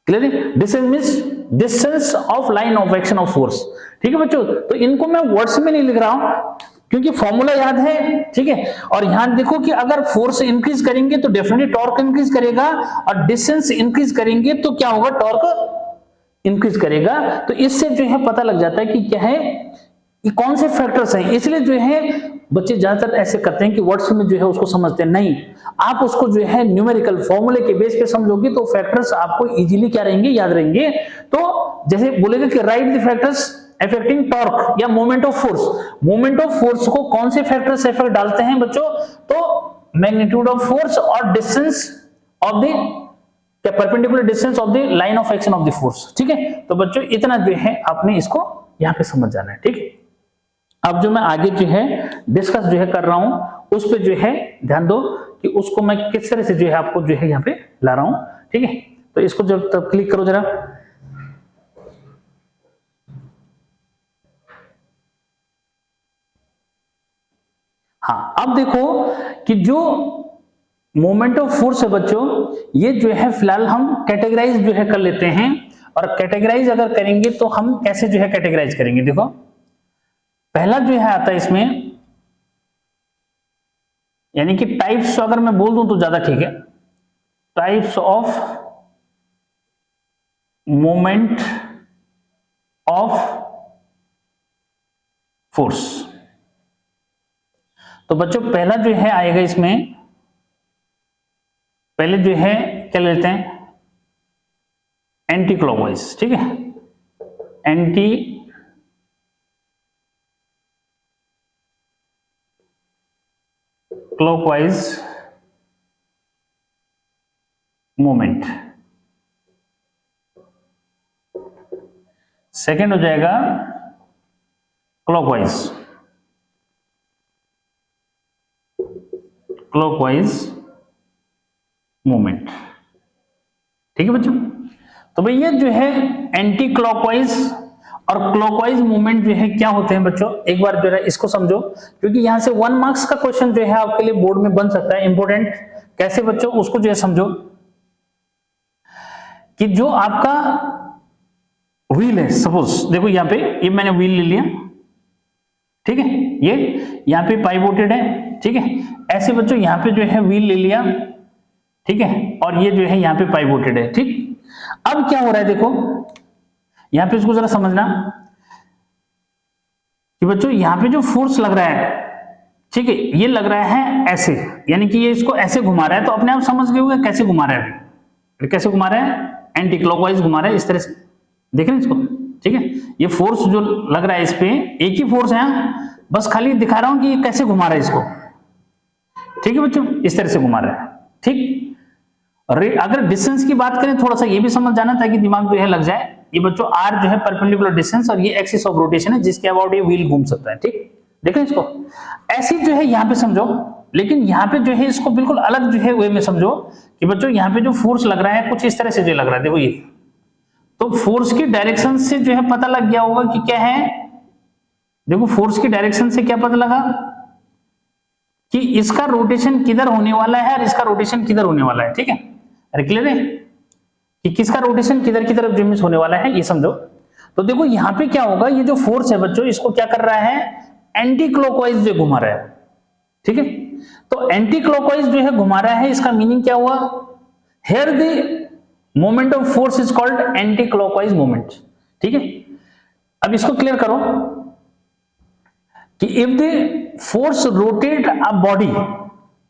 Clear? Distance means distance of line of action of force, ठीक है बच्चों। तो इनको मैं वर्ड्स में नहीं लिख रहा हूं क्योंकि फॉर्मूला याद है, ठीक है। और यहां देखो कि अगर फोर्स इंक्रीज करेंगे तो डेफिनेटली टॉर्क इंक्रीज करेगा, और डिस्टेंस इंक्रीज करेंगे तो क्या होगा? टॉर्क इंक्रीज करेगा। तो इससे जो है पता लग जाता है कि क्या है, ये कौन से फैक्टर्स हैं, इसलिए जो है बच्चे ज्यादातर ऐसे करते हैं कि वर्ड्स में जो है उसको समझते हैं, नहीं आप उसको जो है न्यूमेरिकल फॉर्मूले के बेस पे समझोगे तो फैक्टर्स आपको इजीली क्या रहेंगे, याद रहेंगे। तो जैसे बोलेगा कि write the factors affecting torque या moment of force, moment of force को कौन से फैक्टर्स इफेक्ट डालते हैं बच्चों, तो मैग्नीट्यूड ऑफ फोर्स और distance of the perpendicular distance of the line of action of the force. ठीक है, तो बच्चों इतना जो है आपने इसको यहाँ पे समझ जाना है। ठीक है, अब जो मैं आगे जो है डिस्कस जो है कर रहा हूं उस पे जो है ध्यान दो कि उसको मैं किस तरह से जो है आपको जो है यहाँ पे ला रहा हूं। ठीक है, तो इसको जब तब क्लिक करो जरा। हाँ, अब देखो कि जो मोमेंट ऑफ फोर्स है बच्चों, ये जो है फिलहाल हम कैटेगराइज जो है कर लेते हैं, और कैटेगराइज अगर करेंगे तो हम कैसे जो है कैटेगराइज करेंगे, देखो पहला जो है आता है इसमें, यानी कि टाइप्स अगर मैं बोल दूं तो ज्यादा ठीक है, types of moment of force. तो बच्चों पहला जो है आएगा इसमें, पहले जो है क्या लेते हैं, एंटी क्लॉकवाइज। ठीक है, एंटी क्लॉकवाइज मूवमेंट। सेकेंड हो जाएगा क्लॉकवाइज, क्लॉकवाइज मूवमेंट। ठीक है बच्चों, तो भाई ये जो है एंटी क्लॉकवाइज और क्लॉकवाइज मूवमेंट जो है क्या होते हैं बच्चों, एक बार जो है इसको समझो, क्योंकि यहां से 1 मार्क्स का क्वेश्चन जो है आपके लिए बोर्ड में बन सकता है इंपॉर्टेंट। कैसे बच्चों, उसको जो है समझो कि जो आपका व्हील है, सपोज देखो यहाँ पे ये मैंने व्हील ले लिया, ठीक है, ये यहाँ पे पाइवोटेड है। ठीक है, ऐसे बच्चों यहाँ पे जो है व्हील ले लिया, ठीक है, और ये जो है यहाँ पे पाइवोटेड है। ठीक, अब क्या हो रहा है देखो यहां पे, इसको जरा समझना कि बच्चों यहां पे जो फोर्स लग रहा है, ठीक है, ये लग रहा है ऐसे, यानी कि ये इसको ऐसे घुमा रहा है, तो अपने आप समझ गए होंगे कैसे घुमा रहा है, कैसे घुमा रहा है, एंटी क्लॉकवाइज घुमा रहा है इस तरह से, देख रहे हैं इसको। ठीक है, ये फोर्स जो लग रहा है इस पे एक ही फोर्स है, बस खाली दिखा रहा हूं कि ये कैसे घुमा रहा है इसको। ठीक है बच्चों, इस तरह से घुमा रहा है। ठीक, अगर डिस्टेंस की बात करें, थोड़ा सा ये भी समझ जाना ताकि दिमाग जो है लग जाए, ये बच्चों आर जो है परपेंडिकुलर डिस्टेंस और ये एक्सिस ऑफ रोटेशन है जिसके अबाउट ये व्हील घूम सकता है। ठीक, देखें इसको ऐसी जो है यहां पे समझो, लेकिन यहां पे जो है इसको बिल्कुल अलग जो है वे में समझो कि बच्चों यहां पे जो फोर्स लग रहा है कुछ इस तरह से जो लग रहा है, देखो ये, तो फोर्स की डायरेक्शन से जो है पता लग गया होगा कि क्या है, देखो फोर्स की डायरेक्शन से क्या पता लगा कि इसका रोटेशन किधर होने वाला है और इसका रोटेशन किधर होने वाला है। ठीक है, अरे क्लियर है कि किसका रोटेशन किधर की तरफ जिमिस होने वाला है, ये समझो। तो देखो यहां पे क्या होगा, ये जो फोर्स है बच्चों इसको क्या कर रहा है, एंटी क्लॉकवाइज जो घुमा रहा है। ठीक है, तो एंटी क्लॉकवाइज जो है घुमा रहा है, इसका मीनिंग क्या हुआ, here the moment of force is called anti clockwise moment. ठीक है, अब इसको क्लियर करो कि if the force rotate a body,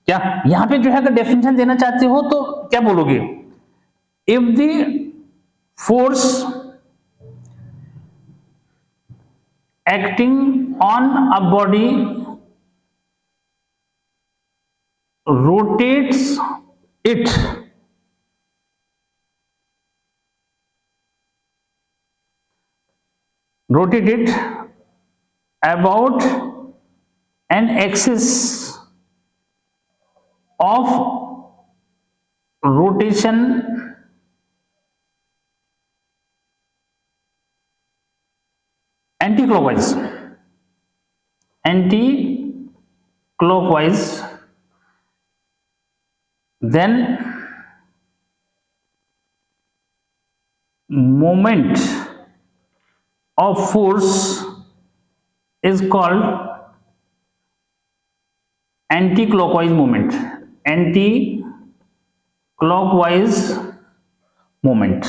क्या यहां पे जो है अगर डेफिनेशन देना चाहते हो तो क्या बोलोगे, if the force acting on a body rotates it about an axis of rotation anti-clockwise, then moment of force is called anti-clockwise moment, anti-clockwise moment।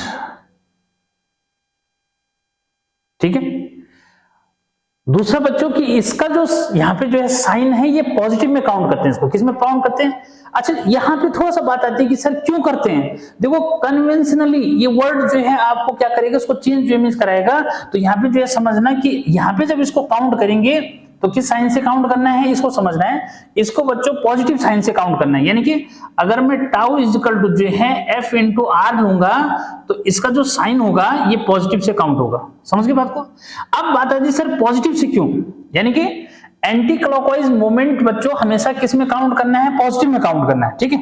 ठीक है, दूसरा बच्चों की इसका जो यहाँ पे जो है साइन है ये पॉजिटिव में काउंट करते हैं, इसको किस में काउंट करते हैं। अच्छा यहाँ पे थोड़ा सा बात आती है कि सर क्यों करते हैं। देखो कन्वेंशनली ये वर्ड जो है आपको क्या करेगा, उसको चेंज जो मीन्स कराएगा। तो यहाँ पे जो है समझना कि यहाँ पे जब इसको काउंट करेंगे तो किस साइन से काउंट करना है, इसको समझना है। इसको बच्चों पॉजिटिव साइन से काउंट करना है, यानी कि अगर मैं टाउ इज इक्वल टू जो है एफ इंटू आर लूंगा तो इसका जो साइन होगा ये पॉजिटिव से काउंट होगा। समझ गए बात को। अब बात आती है सर पॉजिटिव से क्यों, यानी कि एंटी क्लॉकवाइज मूवमेंट बच्चों हमेशा किस में काउंट करना है, पॉजिटिव में काउंट करना है। ठीक है,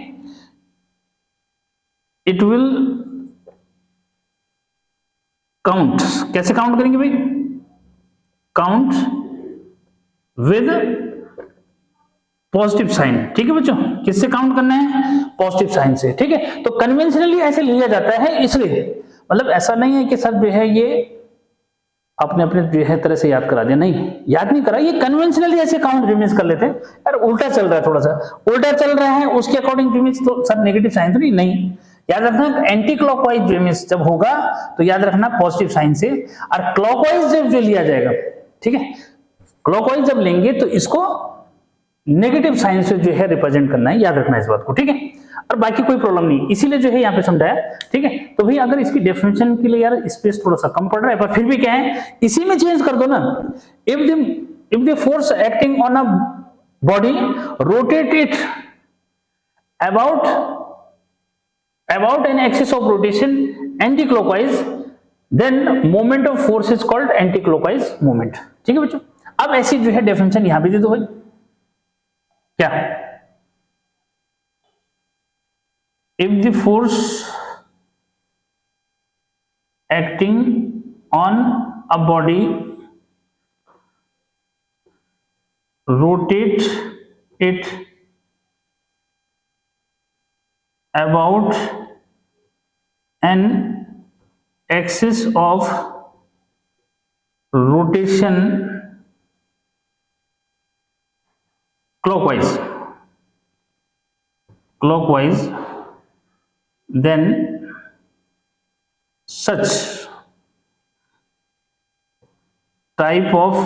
इट विल काउंट, कैसे काउंट करेंगे भाई, काउंट विद पॉजिटिव साइन। ठीक है बच्चों, किससे काउंट करना है, पॉजिटिव साइन से। ठीक है, तो कन्वेंशनली ऐसे लिया जाता है, इसलिए मतलब ऐसा नहीं है कि सर जो है ये अपने अपने जो है तरह से याद करा दिया, नहीं याद नहीं करा, ये कन्वेंशनली ऐसे काउंट रिमीज कर लेते हैं। यार उल्टा चल रहा है, थोड़ा सा उल्टा चल रहा है, उसके अकॉर्डिंग रिमीज तो सर नेगेटिव साइन तो नहीं याद रखना। एंटी क्लॉकवाइज रिमीज जब होगा तो याद रखना पॉजिटिव साइन से, और क्लॉकवाइज जब जो लिया जाएगा, ठीक है, क्लॉकवाइज जब लेंगे तो इसको नेगेटिव साइन से जो है रिप्रेजेंट करना है, याद रखना इस बात को। ठीक है, और बाकी कोई प्रॉब्लम नहीं, इसीलिए जो है यहाँ पे समझाया। ठीक है, तो भाई अगर इसकी डेफिनेशन के लिए यार स्पेस थोड़ा सा कम पड़ रहा है, पर फिर भी क्या है, इसी में चेंज कर दो ना। If the force acting on a body rotate it about an axis of rotation anti-clockwise, then moment of force is called anti-clockwise moment। ठीक है बच्चों, अब ऐसी जो है डेफिनेशन यहां भी दे दो भाई। क्या, if the force acting on a body rotate it about an axis of rotation clockwise, then such type of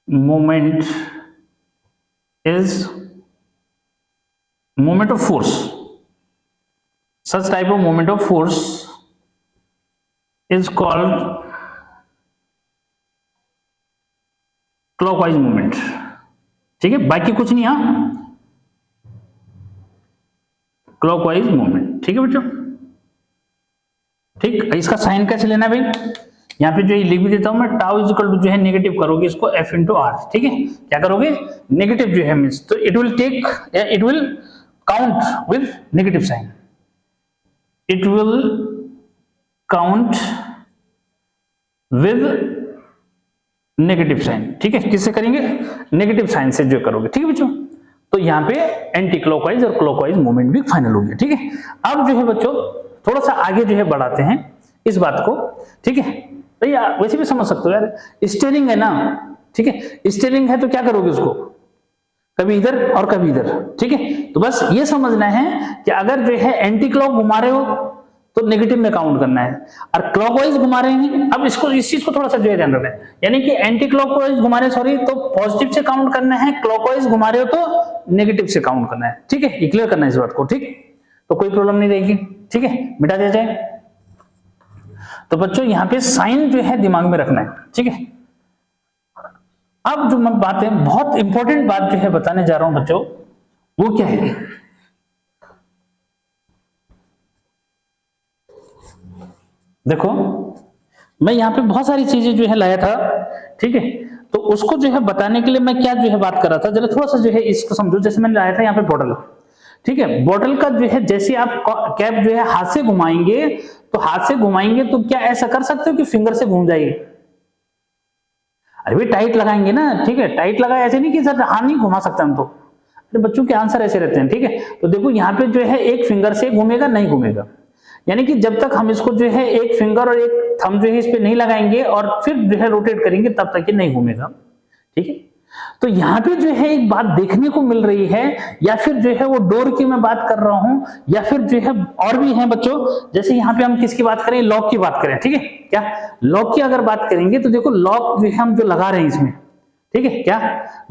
moment is moment of force, such type of moment of force is called clockwise movement। ठीक है, बाकी कुछ नहीं, हाँ क्लॉकवाइज मूवमेंट। ठीक है बच्चों, ठीक, इसका साइन कैसे लेना है भाई, यहाँ पे जो लिख भी देता हूं मैं, टाउ इज इक्वल टू जो है नेगेटिव करोगे इसको एफ इंटू आर। ठीक है, क्या करोगे, नेगेटिव जो है मीन्स, तो it will count with negative sign, it will count with negative sign. ठीक है, किससे करेंगे, नेगेटिव साइन से जो करोगे। ठीक है बच्चों, तो यहाँ पे एंटी क्लॉकवाइज और क्लॉकवाइज मूवमेंट भी फाइनल हो गया। ठीक है, अब जो है बच्चों थोड़ा सा आगे जो है बढ़ाते हैं इस बात को। ठीक है भैया, वैसे भी समझ सकते हो यार, स्टीयरिंग है ना, ठीक है, स्टीयरिंग है तो क्या करोगे उसको, कभी इधर और कभी इधर। ठीक है, तो बस ये समझना है कि अगर जो है एंटी क्लॉक घुमा रहे हो तो नेगेटिव में काउंट करना है, और क्लॉकवाइज घुमा रहे हैं, अब इसको इस चीज को थोड़ा सा जो है ध्यान रखना है, यानी कि एंटी क्लॉकवाइज घुमा रहे सॉरी तो पॉजिटिव से काउंट करना है, क्लॉकवाइज घुमा रहे हो तो नेगेटिव से काउंट करना है। ठीक है, ये क्लियर करना है इस बात को। ठीक, तो कोई प्रॉब्लम नहीं रहेगी। ठीक है, मिटा दिया जाए। तो बच्चों यहाँ पे साइन जो है दिमाग में रखना है। ठीक है, अब जो मैं बात है, बहुत इंपॉर्टेंट बात जो है बताने जा रहा हूं बच्चों, वो क्या है, देखो मैं यहाँ पे बहुत सारी चीजें जो है लाया था। ठीक है, तो उसको जो है बताने के लिए मैं क्या जो है बात कर रहा था, जरा थोड़ा सा जो है इसको समझो। जैसे मैंने लाया था यहाँ पे बॉटल, ठीक है, बॉटल का जो है जैसे आप कैप जो है हाथ से घुमाएंगे, तो हाथ से घुमाएंगे तो क्या ऐसा कर सकते हो कि फिंगर से घूम जाएगी, अरे भाई टाइट लगाएंगे ना। ठीक है, टाइट लगाए, ऐसे नहीं कि सर हाथ नहीं घुमा सकते हम तो, अरे बच्चों के आंसर ऐसे रहते हैं। ठीक है, तो देखो यहाँ पे जो है एक फिंगर से घूमेगा, नहीं घूमेगा, यानी कि जब तक हम इसको जो है एक फिंगर और एक थंब जो है इस पे नहीं लगाएंगे और फिर जो है रोटेट करेंगे तब तक ये नहीं घूमेगा। ठीक है, तो यहाँ पे जो है एक बात देखने को मिल रही है, या फिर जो है वो डोर की मैं बात कर रहा हूं, या फिर जो है और भी है बच्चों। जैसे यहाँ पे हम किसकी बात करें, लॉक की बात करें, ठीक है क्या, लॉक की अगर बात करेंगे तो देखो लॉक जो है हम जो लगा रहे हैं इसमें, ठीक है क्या,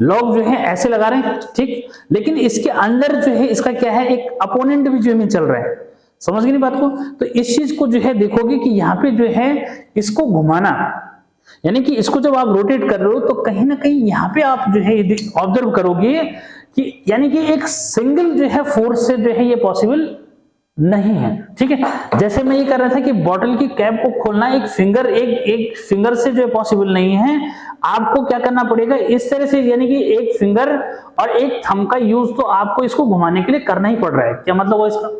लॉक जो है ऐसे लगा रहे हैं, ठीक, लेकिन इसके अंदर जो है इसका क्या है, एक अपोनेंट भी जो है चल रहा है। समझ गए नहीं बात को? तो इस चीज को जो है देखोगे कि यहाँ पे जो है इसको घुमाना, यानी कि इसको जब आप रोटेट कर रहे हो तो कहीं ना कहीं यहाँ पे आप जो है ऑब्जर्व करोगे कि यानी कि एक सिंगल जो है फोर्स से जो है ये पॉसिबल नहीं है, ठीक है। जैसे मैं ये कर रहा था कि बॉटल की कैप को खोलना एक फिंगर से जो है पॉसिबल नहीं है, आपको क्या करना पड़ेगा इस तरह से, यानी कि एक फिंगर और एक थंब का यूज तो आपको इसको घुमाने के लिए करना ही पड़ रहा है। क्या मतलब है इसका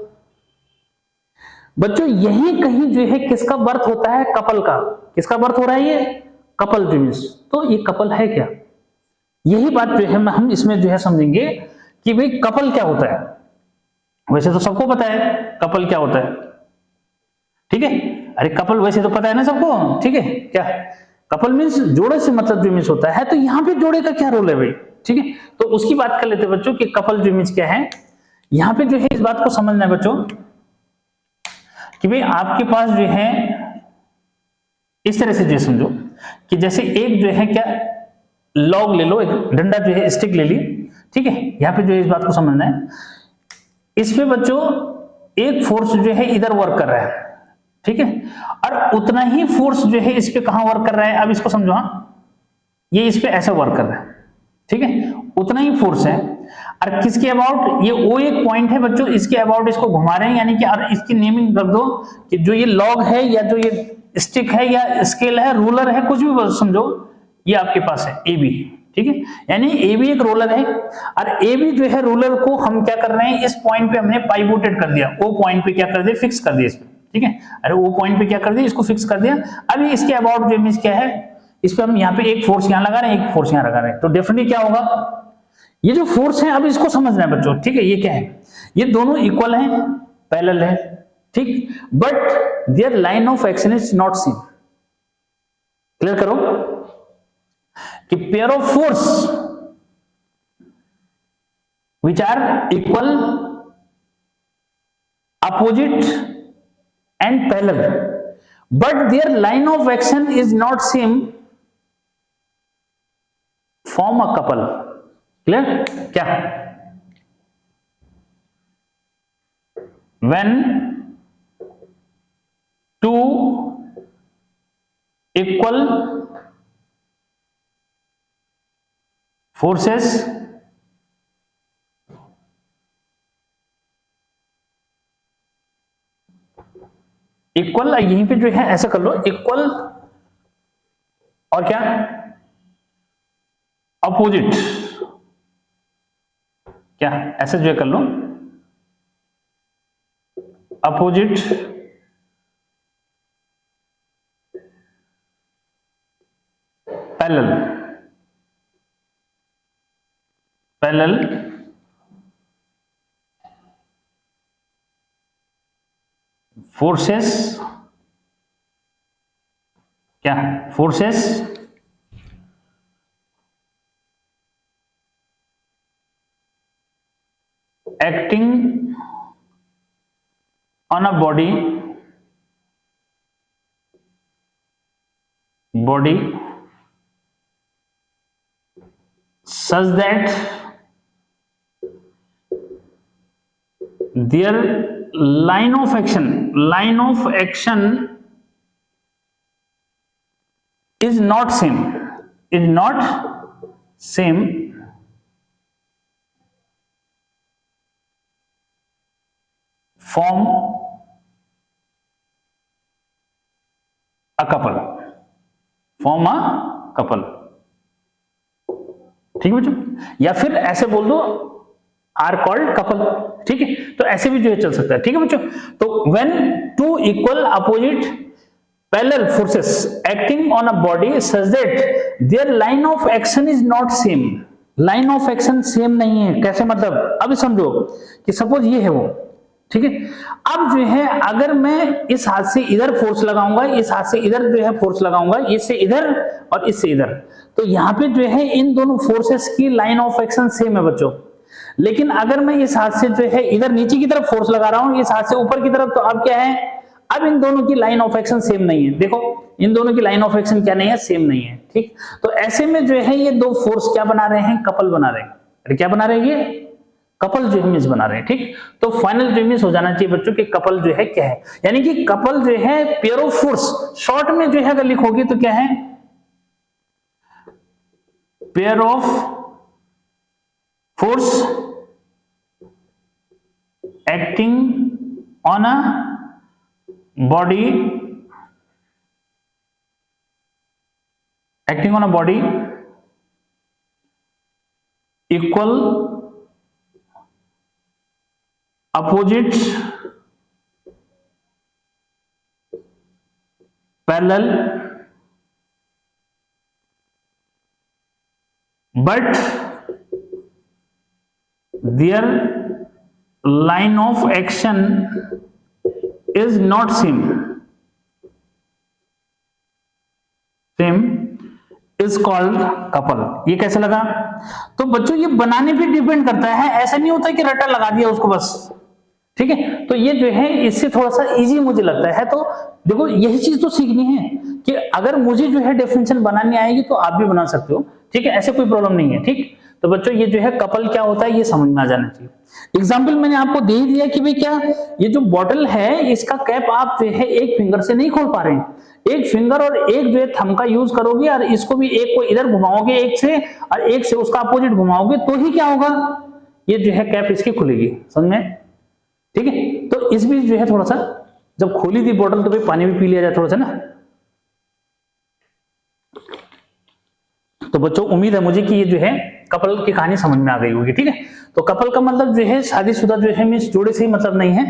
बच्चों, यही कहीं जो है किसका बर्थ होता है, कपल का। किसका बर्थ हो रहा है, ये कपल ड्रीम्स। तो ये कपल है क्या, यही बात जो है हम इसमें जो है समझेंगे कि भाई कपल क्या होता है। वैसे तो सबको पता है कपल क्या होता है, ठीक है, अरे कपल वैसे तो पता है ना सबको, ठीक है क्या, कपल मीन्स जोड़े से मतलब जो मीन्स होता है। तो यहाँ पे जोड़े का क्या रोल है भाई, ठीक है, तो उसकी बात कर लेते हैं बच्चों कि कपल जो मीन्स क्या है। यहाँ पे जो है इस बात को समझना है बच्चों कि भाई आपके पास जो है इस तरह से जो समझो कि जैसे एक जो है क्या लॉग ले लो, एक डंडा जो है स्टिक ले ली, ठीक है, यहाँ पे जो है इस बात को समझना है। इस पे बच्चों एक फोर्स जो है इधर वर्क कर रहा है, ठीक है, और उतना ही फोर्स जो है इस पे कहां वर्क कर रहा है, अब इसको समझो, हाँ ये इस पे ऐसे वर्क कर रहा है, ठीक है, उतना ही फोर्स है। और किसके अबाउट, ये वो एक पॉइंट है बच्चों, इसके अबाउट इसको घुमा रहे हैं, यानी कि और इसकी नेमिंग रख दो कि जो ये लॉग है या जो ये स्टिक है या स्केल है, रूलर है, कुछ भी समझो, ये आपके पास है ए बी, ठीक है, यानी ए बी एक रोलर है, और ए बी जो है रूलर को हम क्या कर रहे हैं, इस पॉइंट पे हमने पाइवोटेड कर दिया, वो पॉइंट पे क्या कर दिया, फिक्स कर दिया इस पे, ठीक है, अरे वो पॉइंट पे क्या कर दिया, इसको फिक्स कर दिया। अभी इसके अबाउट जो मींस क्या है, इस पे हम यहाँ पे एक फोर्स यहाँ लगा रहे हैं, एक फोर्स यहाँ लगा रहे हैं, तो डेफिनेटली क्या होगा, ये जो फोर्स है अब इसको समझना है बच्चों, ठीक है, ये क्या है, ये दोनों इक्वल हैं, पैरेलल है, ठीक, but their line of action is not same. Clear करो कि pair of force which are equal, opposite and parallel, but their line of action is not same, form a couple. Clear? क्या, when two equal forces equal, यहीं पे जो है ऐसा कर लो, इक्वल और क्या, अपोजिट, क्या ऐसे जो है कर लो, अपोजिट पैरेलल, पैरेलल फोर्सेस, क्या forces acting on a body such that their line of action is not same, form a couple, ठीक है बच्चों, या फिर ऐसे बोल दो आर कॉल्ड कपल, ठीक है, तो ऐसे भी जो है चल सकता है, ठीक है बच्चों। तो when two equal opposite parallel forces acting on a body such that their line of action is not same, line of action same नहीं है, कैसे मतलब, अब समझो कि सपोज ये है वो, ठीक है, अब जो है अगर मैं इस हाथ से इधर फोर्स लगाऊंगा, इस हाथ से इधर जो है फोर्स लगाऊंगा, इससे इधर और इससे इधर, तो यहाँ पे जो है इन दोनों फोर्सेस की लाइन ऑफ एक्शन सेम है बच्चों, लेकिन अगर मैं इस हाथ से जो है इधर नीचे की तरफ फोर्स लगा रहा हूं, इस हाथ से ऊपर की तरफ, तो अब क्या है, अब इन दोनों की लाइन ऑफ एक्शन सेम नहीं है। देखो इन दोनों की लाइन ऑफ एक्शन क्या नहीं है, सेम नहीं है, ठीक। तो ऐसे में जो है ये दो फोर्स क्या बना रहे हैं, कपल बना रहे हैं। अरे क्या बना रहे हैं, ये कपल जो इमेज बना रहे हैं, ठीक। तो फाइनल जो इमेज हो जाना चाहिए बच्चों कि कपल जो है क्या है, यानी कि कपल जो है पेयर ऑफ फोर्स, शॉर्ट में जो है अगर लिखोगे तो क्या है, pair of force acting on a body, acting on a body equal opposites parallel but their line of action is not same is called couple। ये कैसे लगा, तो बच्चों ये बनाने पे डिपेंड करता है, ऐसा नहीं होता कि रट्टा लगा दिया उसको बस, ठीक है। तो ये जो है इससे थोड़ा सा इजी मुझे लगता है। तो देखो यही चीज तो सीखनी है कि अगर मुझे जो है डेफिनेशन बनानी आएगी तो आप भी बना सकते हो, ठीक है, ऐसे कोई प्रॉब्लम नहीं है, ठीक। तो बच्चों ये जो है कपल क्या होता है ये समझ में आ जाना चाहिए। एग्जाम्पल मैंने आपको दे ही दिया कि भाई क्या, ये जो बॉटल है इसका कैप आप जो है एक फिंगर से नहीं खोल पा रहे हैं, एक फिंगर और एक जो है थंब का यूज करोगे और इसको भी एक को इधर घुमाओगे एक से और एक से उसका अपोजिट घुमाओगे तो ही क्या होगा, ये जो है कैप इसकी खुलेगी, समझ में, ठीक है। तो इस बीच जो है थोड़ा सा जब खोली थी बोतल तो भाई पानी भी पी लिया जाए थोड़ा सा ना। तो बच्चों उम्मीद है मुझे कि ये जो है कपल की कहानी समझ में आ गई होगी, ठीक है। तो कपल का मतलब जो है शादीशुदा जो है मींस जोड़े से ही मतलब नहीं है,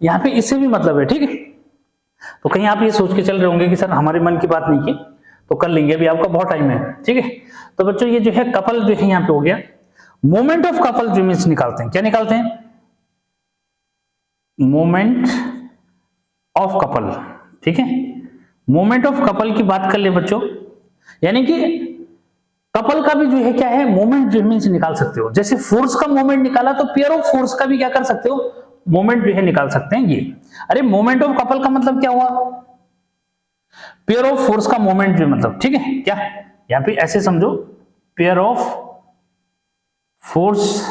यहाँ पे इससे भी मतलब है, ठीक है। तो कहीं आप ये सोच के चल रहे होंगे कि सर हमारे मन की बात नहीं की, तो कर लेंगे, अभी आपका बहुत टाइम है, ठीक है। तो बच्चों ये जो है कपल जो है यहाँ पे हो गया। मोमेंट ऑफ कपल जो मींस निकालते हैं, क्या निकालते हैं, मोमेंट ऑफ कपल, ठीक है। मोमेंट ऑफ कपल की बात कर ले बच्चों, यानी कि कपल का भी जो है क्या है, मोमेंट जो मींस निकाल सकते हो। जैसे फोर्स का मोमेंट निकाला तो पेयर ऑफ फोर्स का भी क्या कर सकते हो, मोमेंट जो है निकाल सकते हैं ये। अरे मोमेंट ऑफ कपल का मतलब क्या हुआ, पेयर ऑफ फोर्स का मोमेंट जो मतलब, ठीक है, क्या यहां पे ऐसे समझो, पेयर ऑफ फोर्स,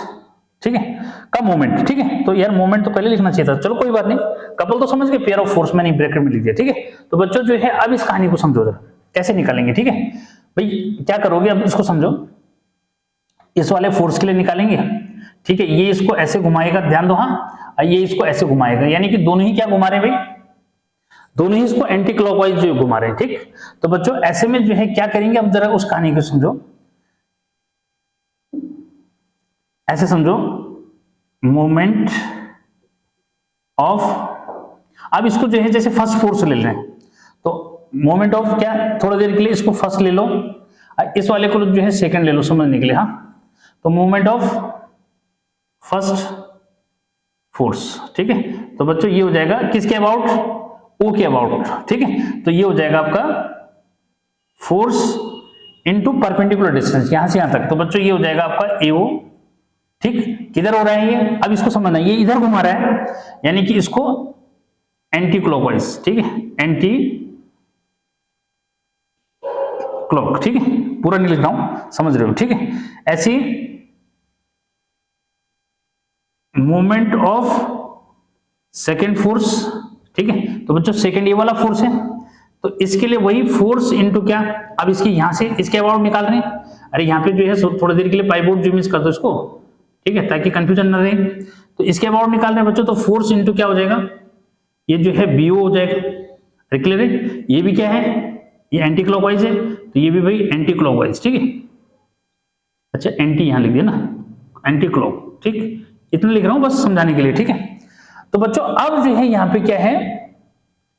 ठीक है, का मोमेंट, ठीक है। तो यार मोमेंट तो पहले लिखना चाहिए था, चलो कोई बात नहीं, कपल तो समझ गए, पेयर ऑफ फोर्स मैंने ब्रैकेट में लिख दिया, ठीक है। तो बच्चों जो है अब इस कहानी को समझो जरा कैसे निकालेंगे, ठीक है। भाई क्या करोगे, अब इसको समझो, इस वाले फोर्स के लिए निकालेंगे, ठीक है। ये इसको ऐसे घुमाएगा, ध्यान दो, हाँ, ये इसको ऐसे घुमाएगा, यानी कि दोनों ही क्या घुमा रहे हैं भाई, दोनों ही इसको एंटी क्लॉकवाइज जो घुमा रहे हैं, ठीक। तो बच्चों ऐसे में जो है क्या करेंगे, अब जरा उस कहानी को समझो, ऐसे समझो, मोमेंट ऑफ, अब इसको जो है जैसे फर्स्ट फोर्स ले लें, तो मोमेंट ऑफ क्या, थोड़ा देर के लिए इसको फर्स्ट ले लो, इस वाले को जो है सेकंड ले लो समझने के लिए, हाँ। तो मोमेंट ऑफ फर्स्ट फोर्स, ठीक है। तो बच्चों ये हो जाएगा किसके अबाउट, ओ के अबाउट, ठीक है। तो ये हो जाएगा आपका फोर्स इनटू परपेंडिकुलर डिस्टेंस, यहां से यहां तक। तो बच्चों ये हो जाएगा आपका एओ, ठीक। किधर हो रहा है ये, अब इसको समझना, ये इधर घुमा रहा है, यानी कि इसको एंटी क्लॉकवाइज, ठीक है, एंटी क्लॉक, ठीक है, पूरा नहीं लिख रहा हूं, समझ रहे हो, ठीक है। ऐसी मोमेंट ऑफ सेकेंड फोर्स, ठीक है। तो बच्चों सेकेंड ये वाला फोर्स है, तो इसके लिए वही फोर्स इनटू क्या, अब इसकी यहां से इसके अबाउट निकाल रहे हैं, अरे यहाँ पे जो है थोड़ी देर के लिए पाइवोट जो मिस कर दो इसको, ठीक है, ताकि कंफ्यूजन न रहे। तो इसके अबाउट निकाल रहे हैं बच्चों, तो फोर्स इनटू क्या हो जाएगा, ये जो है बीओ हो जाएगा, क्लियर है। ये भी क्या है, ये एंटी क्लॉकवाइज है, तो ये भी भाई एंटी क्लॉकवाइज, ठीक है। अच्छा एंटी यहां लिख दिया ना, एंटी क्लॉक, ठीक, इतना लिख रहा हूं बस समझाने के लिए, ठीक है। तो बच्चों अब जो है यहां पे क्या है,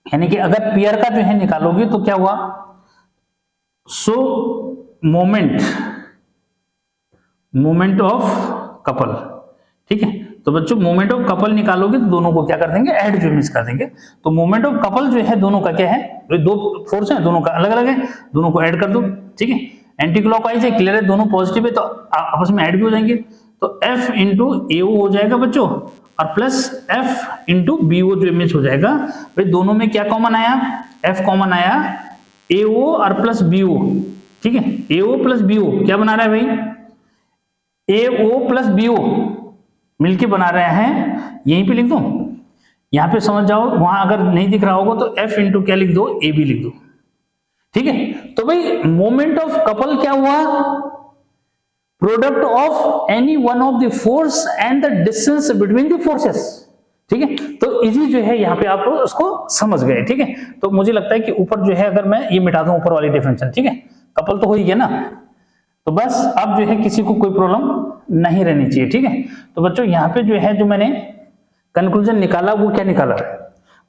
यानी कि अगर पेयर का जो है निकालोगे तो क्या हुआ, सो मोमेंट ऑफ कपल, ठीक है। तो बच्चों मोमेंट ऑफ कपल निकालोगे तो दोनों को क्या कर देंगे, ऐड जो मिस कर देंगे। तो मोमेंट ऑफ कपल जो है दोनों का क्या है, दो फोर्स है, दोनों का अलग अलग है, दोनों को ऐड कर दो, ठीक है। एंटी क्लॉकवाइज है, क्लियर है, दोनों पॉजिटिव है तो आपस में ऐड भी हो जाएंगे। तो F इंटू AO हो जाएगा बच्चों, और प्लस F इंटू BO जो इमेज हो जाएगा। भाई दोनों में क्या कॉमन आया, F कॉमन आया, AO और प्लस BO, ठीक है, AO प्लस BO क्या बना रहा है भाई, AO प्लस BO मिलके बना रहे हैं, यहीं पे लिख दो, यहां पे समझ जाओ, वहां अगर नहीं दिख रहा होगा तो F इंटू क्या लिख दो, AB लिख दो, ठीक है। तो भाई मोमेंट ऑफ कपल क्या हुआ, product of any one of the force and the distance between the forces, ठीक है। तो इजी जो है यहाँ पे आप उसको समझ गए, ठीक है। तो मुझे लगता है कि ऊपर जो है अगर मैं ये मिटा दूं ऊपर वाली डेफिनेशन, ठीक है, कपल तो हो ही गया ना, तो बस अब जो है किसी को कोई प्रॉब्लम नहीं रहनी चाहिए, ठीक है। तो बच्चों यहाँ पे जो है जो मैंने कंक्लूजन निकाला वो क्या निकाला,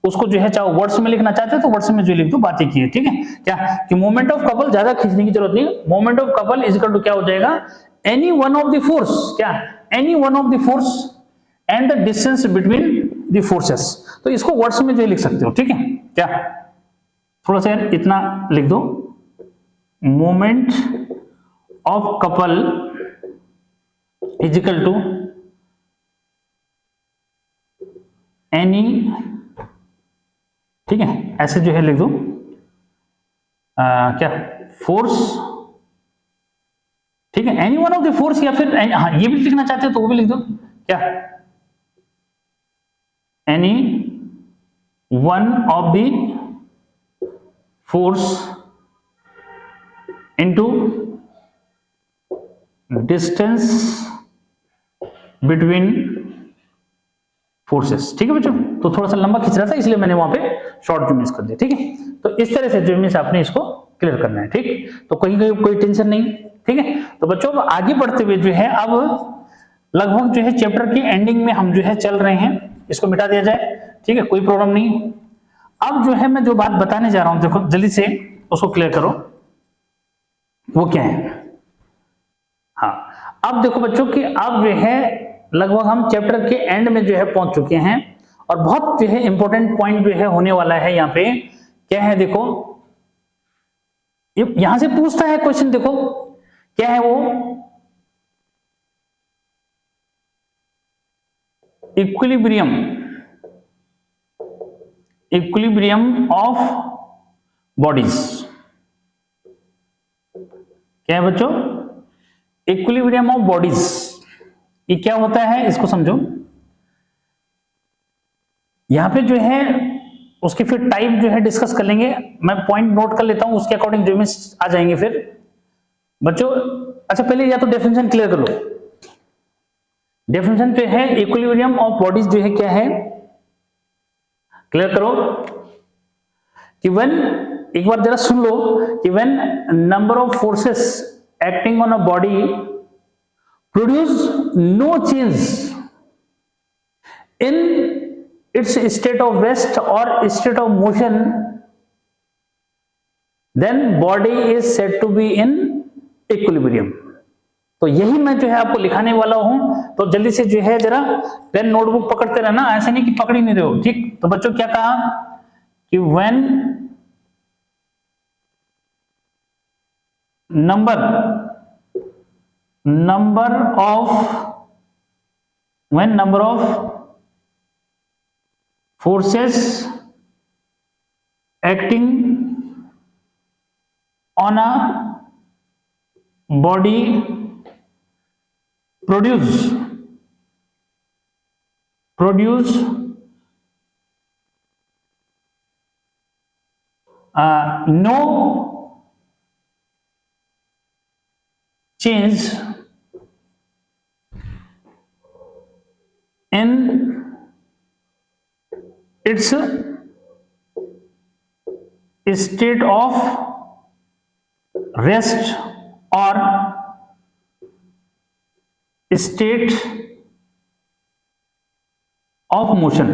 उसको जो है चाहे वर्ड्स में लिखना चाहते हो तो वर्ड्स में जो लिख दो, बातें की है, ठीक है। क्या कि मोमेंट ऑफ कपल ज्यादा खींचने की जरूरत नहीं, moment of couple is equal to क्या हो जाएगा, any one of the force, क्या, any one of the force and the distance between the forces. तो इसको वर्ड्स में जो लिख सकते हो, ठीक है। क्या थोड़ा सा इतना लिख दो, moment of couple is equal to any, ठीक है, ऐसे जो है लिख दो, क्या फोर्स, ठीक है, any one of the force, या फिर हाँ ये भी लिखना चाहते हो तो वो भी लिख दो, क्या, any one of the force into distance between forces, ठीक है बच्चों। तो थोड़ा सा लंबा खींच रहा था इसलिए मैंने वहां पे शॉर्ट जूम कर दिया, ठीक है। तो इस तरह से जो मीन्स आपने इसको क्लियर करना है, ठीक। तो कोई टेंशन नहीं, ठीक है। तो बच्चों अब आगे बढ़ते हुए जो है अब लगभग जो है चैप्टर की एंडिंग में हम जो है चल रहे हैं, इसको मिटा दिया जाए, ठीक है, कोई प्रॉब्लम नहीं। अब जो है मैं जो बात बताने जा रहा हूं देखो जल्दी से उसको क्लियर करो, वो क्या है। हाँ अब देखो बच्चों कि अब जो है लगभग हम चैप्टर के एंड में जो है पहुंच चुके हैं, और बहुत जो है इंपॉर्टेंट पॉइंट जो है होने वाला है यहाँ पे, क्या है देखो, यहां से पूछता है क्वेश्चन, देखो क्या है वो, इक्विलिब्रियम ऑफ बॉडीज। क्या है बच्चों, इक्विलिब्रियम ऑफ बॉडीज, ये क्या होता है इसको समझो। यहां पे जो है उसके फिर टाइप जो है डिस्कस कर लेंगे, मैं पॉइंट नोट कर लेता हूं, उसके अकॉर्डिंग जो आ जाएंगे फिर बच्चों। अच्छा पहले या तो डेफिनेशन क्लियर कर लो, डेफिनेशन जो है इक्विलिब्रियम ऑफ बॉडीज जो है क्या है, क्लियर करो कि व्हेन, एक बार जरा सुन लो कि when number of forces acting on a body produce no change in its state of rest or state of motion, then body is said to be in equilibrium। तो यही मैं जो है आपको लिखाने वाला हूं, तो जल्दी से जो है जरा पेन नोटबुक पकड़ते रहना, ऐसे नहीं कि पकड़ ही नहीं रहे हो, ठीक। तो बच्चों क्या कहा कि when number of forces acting on a body produce no change in its state of rest or state of motion।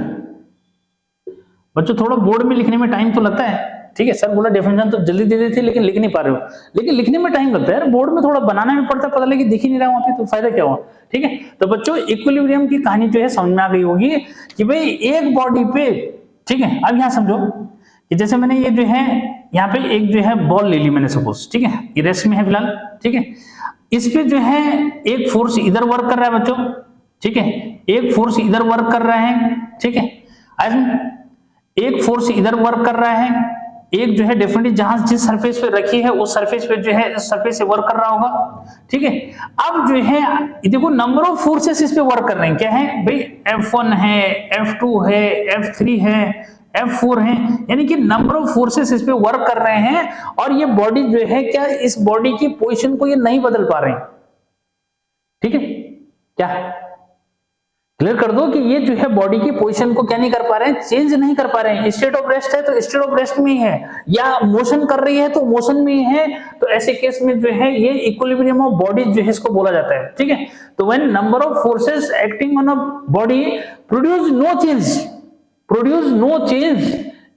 बच्चों थोड़ा बोर्ड में लिखने में टाइम तो लगता है, ठीक है। सर बोला डेफिनेशन तो जल्दी दे देते लेकिन लिख नहीं पा रहे हो, लेकिन लिखने में टाइम लगता है यार, बोर्ड में थोड़ा बनाना भी पड़ता है, पता लगे दिख ही नहीं रहा वहां पे तो फायदा क्या हुआ, ठीक है। तो बच्चों इक्विलिब्रियम की कहानी जो है समझ में आ गई होगी कि भाई एक बॉडी पे, ठीक है। अब यहां समझो कि जैसे मैंने ये जो है यहाँ पे एक जो है बॉल ले ली मैंने सपोज, ठीक है, ये रेस्ट में है फिलहाल, ठीक है, इस पे जो है एक फोर्स इधर वर्क कर रहा है बच्चों, ठीक है, एक फोर्स इधर वर्क कर रहा है, ठीक है, एक फोर्स इधर वर्क कर रहा है, एक जो है डेफिनेटली जहां जिस सरफेस पे रखी है उस सरफेस पे जो है इस सरफेस से वर्क कर रहा होगा, ठीक है। अब जो है देखो नंबर ऑफ फोर्सेस इस पे वर्क कर रहे हैं, क्या है भाई, F1 है, F2 है, F3 है, F4 है, यानी कि नंबर ऑफ फोर्सेस इस पे वर्क कर रहे हैं, और ये बॉडी जो है क्या इस बॉडी की पोजीशन को ये नहीं बदल पा रहे हैं, ठीक है, क्या क्लियर कर दो कि ये जो है बॉडी की पोजीशन को क्या नहीं कर पा रहे हैं, चेंज नहीं कर पा रहे हैं। स्टेट ऑफ रेस्ट है तो स्टेट ऑफ रेस्ट में ही है, या मोशन कर रही है तो मोशन में ही है, तो ऐसे केस में जो है ये इक्विलिब्रियम ऑफ बॉडी जो है इसको बोला जाता है, ठीक है। तो when number of forces acting on a body produce no change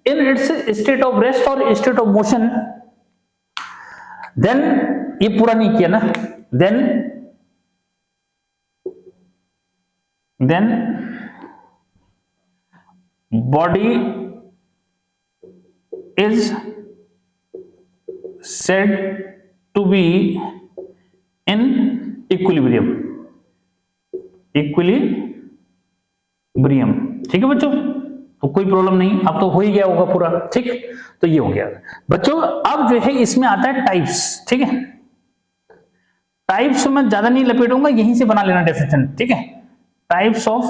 in its state of rest or state of motion, then ये पूरा नहीं किया ना, then body is said to be in equilibrium, ठीक है बच्चों, तो कोई प्रॉब्लम नहीं, अब तो हो ही गया होगा पूरा, ठीक, तो ये हो गया बच्चों। अब जो है इसमें आता है टाइप्स, ठीक है, टाइप्स में ज्यादा नहीं लपेटूंगा, यहीं से बना लेना डेफिनेशन, ठीक है, टाइप्स ऑफ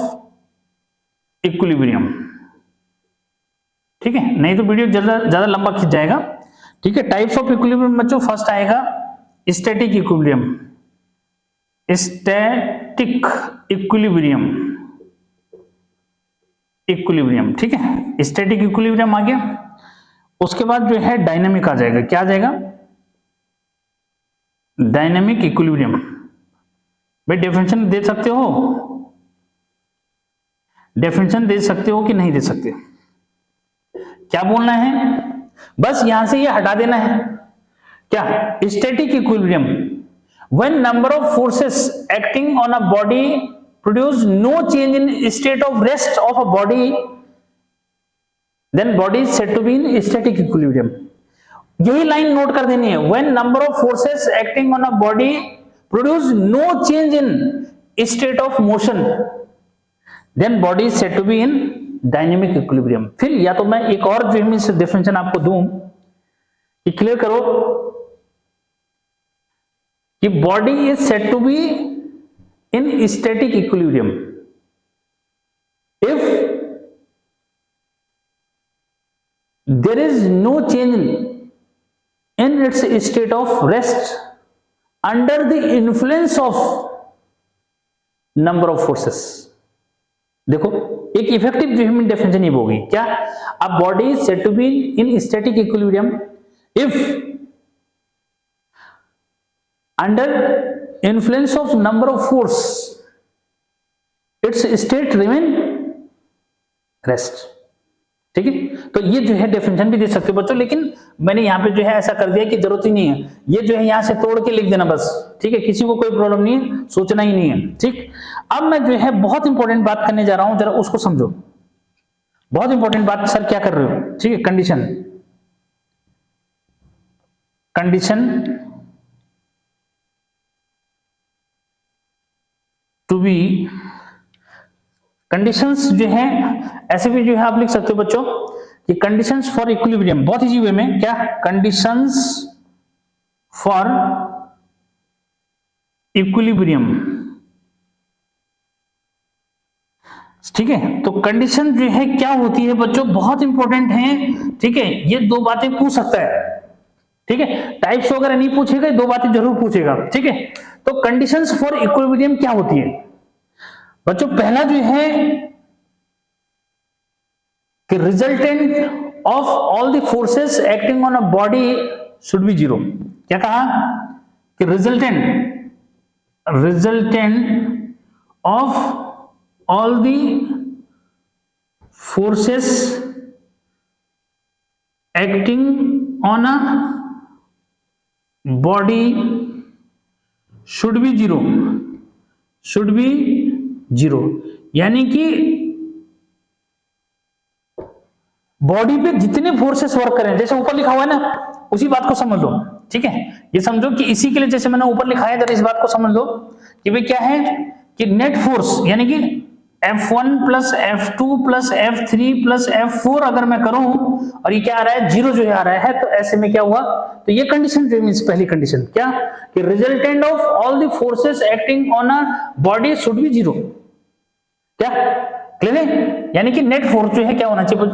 इक्विलिब्रियम, ठीक है, नहीं तो वीडियो ज्यादा लंबा खिंच जाएगा, ठीक है। टाइप्स ऑफ इक्विलिब्रियम बच्चों, फर्स्ट आएगा स्टैटिक इक्विलिब्रियम, ठीक है, स्टैटिक इक्विलिब्रियम आ गया। उसके बाद जो है डायनामिक आ जाएगा, क्या आ जाएगा, डायनामिक इक्विलिब्रियम। भाई डेफिनेशन दे सकते हो, डेफिनेशन दे सकते हो कि नहीं दे सकते, क्या बोलना है, बस यहां से ये हटा देना है, क्या, static equilibrium when number of forces acting on a body produce no change in state of rest of a body, then body is said to be in static equilibrium. यही लाइन नोट कर देनी है, when number of forces acting on a body produce no change in state of motion, then body is said to be in dynamic equilibrium. फिर या तो मैं एक और जो है डेफिनेशन आपको दूं कि क्लियर करो कि body is said to be in static equilibrium if there is no change in its state of rest under the influence of number of forces. देखो एक इफेक्टिव जो है डेफिनेशन ही होगी, क्या, a body is said to be in static equilibrium if under influence of number of force its state remain rest, ठीक है। तो ये जो है डेफिनेशन भी दे सकते हो बच्चों, लेकिन मैंने यहां पे जो है ऐसा कर दिया कि जरूरत ही नहीं है, ये जो है यहां से तोड़ के लिख देना बस, ठीक है, किसी को कोई प्रॉब्लम नहीं है, सोचना ही नहीं है, ठीक। अब मैं जो है बहुत इंपॉर्टेंट बात करने जा रहा हूं, जरा उसको समझो, बहुत इंपॉर्टेंट बात। सर क्या कर रहे हो, ठीक है, कंडीशन टू बी, कंडीशंस जो है ऐसे भी जो है आप लिख सकते हो बच्चों कि कंडीशंस फॉर इक्विलिब्रियम, बहुत इजी वे में, क्या, कंडीशंस फॉर इक्विलिब्रियम, ठीक है। तो कंडीशन जो है क्या होती है बच्चों, बहुत इंपॉर्टेंट है, ठीक है, ये दो बातें पूछ सकता है, ठीक है, टाइप्स वगैरह नहीं पूछेगा, दो बातें जरूर पूछेगा, ठीक है। तो कंडीशंस फॉर इक्विलिब्रियम क्या होती है बच्चों, पहला जो है कि resultant of all the forces acting on a body should be zero. क्या कहा कि resultant of all the forces acting on a body should be zero, यानी कि बॉडी पे जितने फोर्सेस वर्क करें, जैसे ऊपर लिखा हुआ है ना, उसी बात को समझ लो, ठीक है। ये समझो कि इसी के लिए जैसे मैंने ऊपर लिखा है, तो इस बात को समझ लो कि भाई क्या है कि नेट फोर्स यानी कि F1 plus F2 plus F3 plus F4 अगर मैं करूं और ये क्या आ रहा है, जीरो जो आ रहा है, तो ऐसे में क्या हुआ, तो ये कंडीशन जो मींस पहली कंडीशन क्या कि resultant of all the forces acting on a body should be zero. क्या क्लियर है? यानी कि नेट फोर्स जो है क्या होना चाहिए,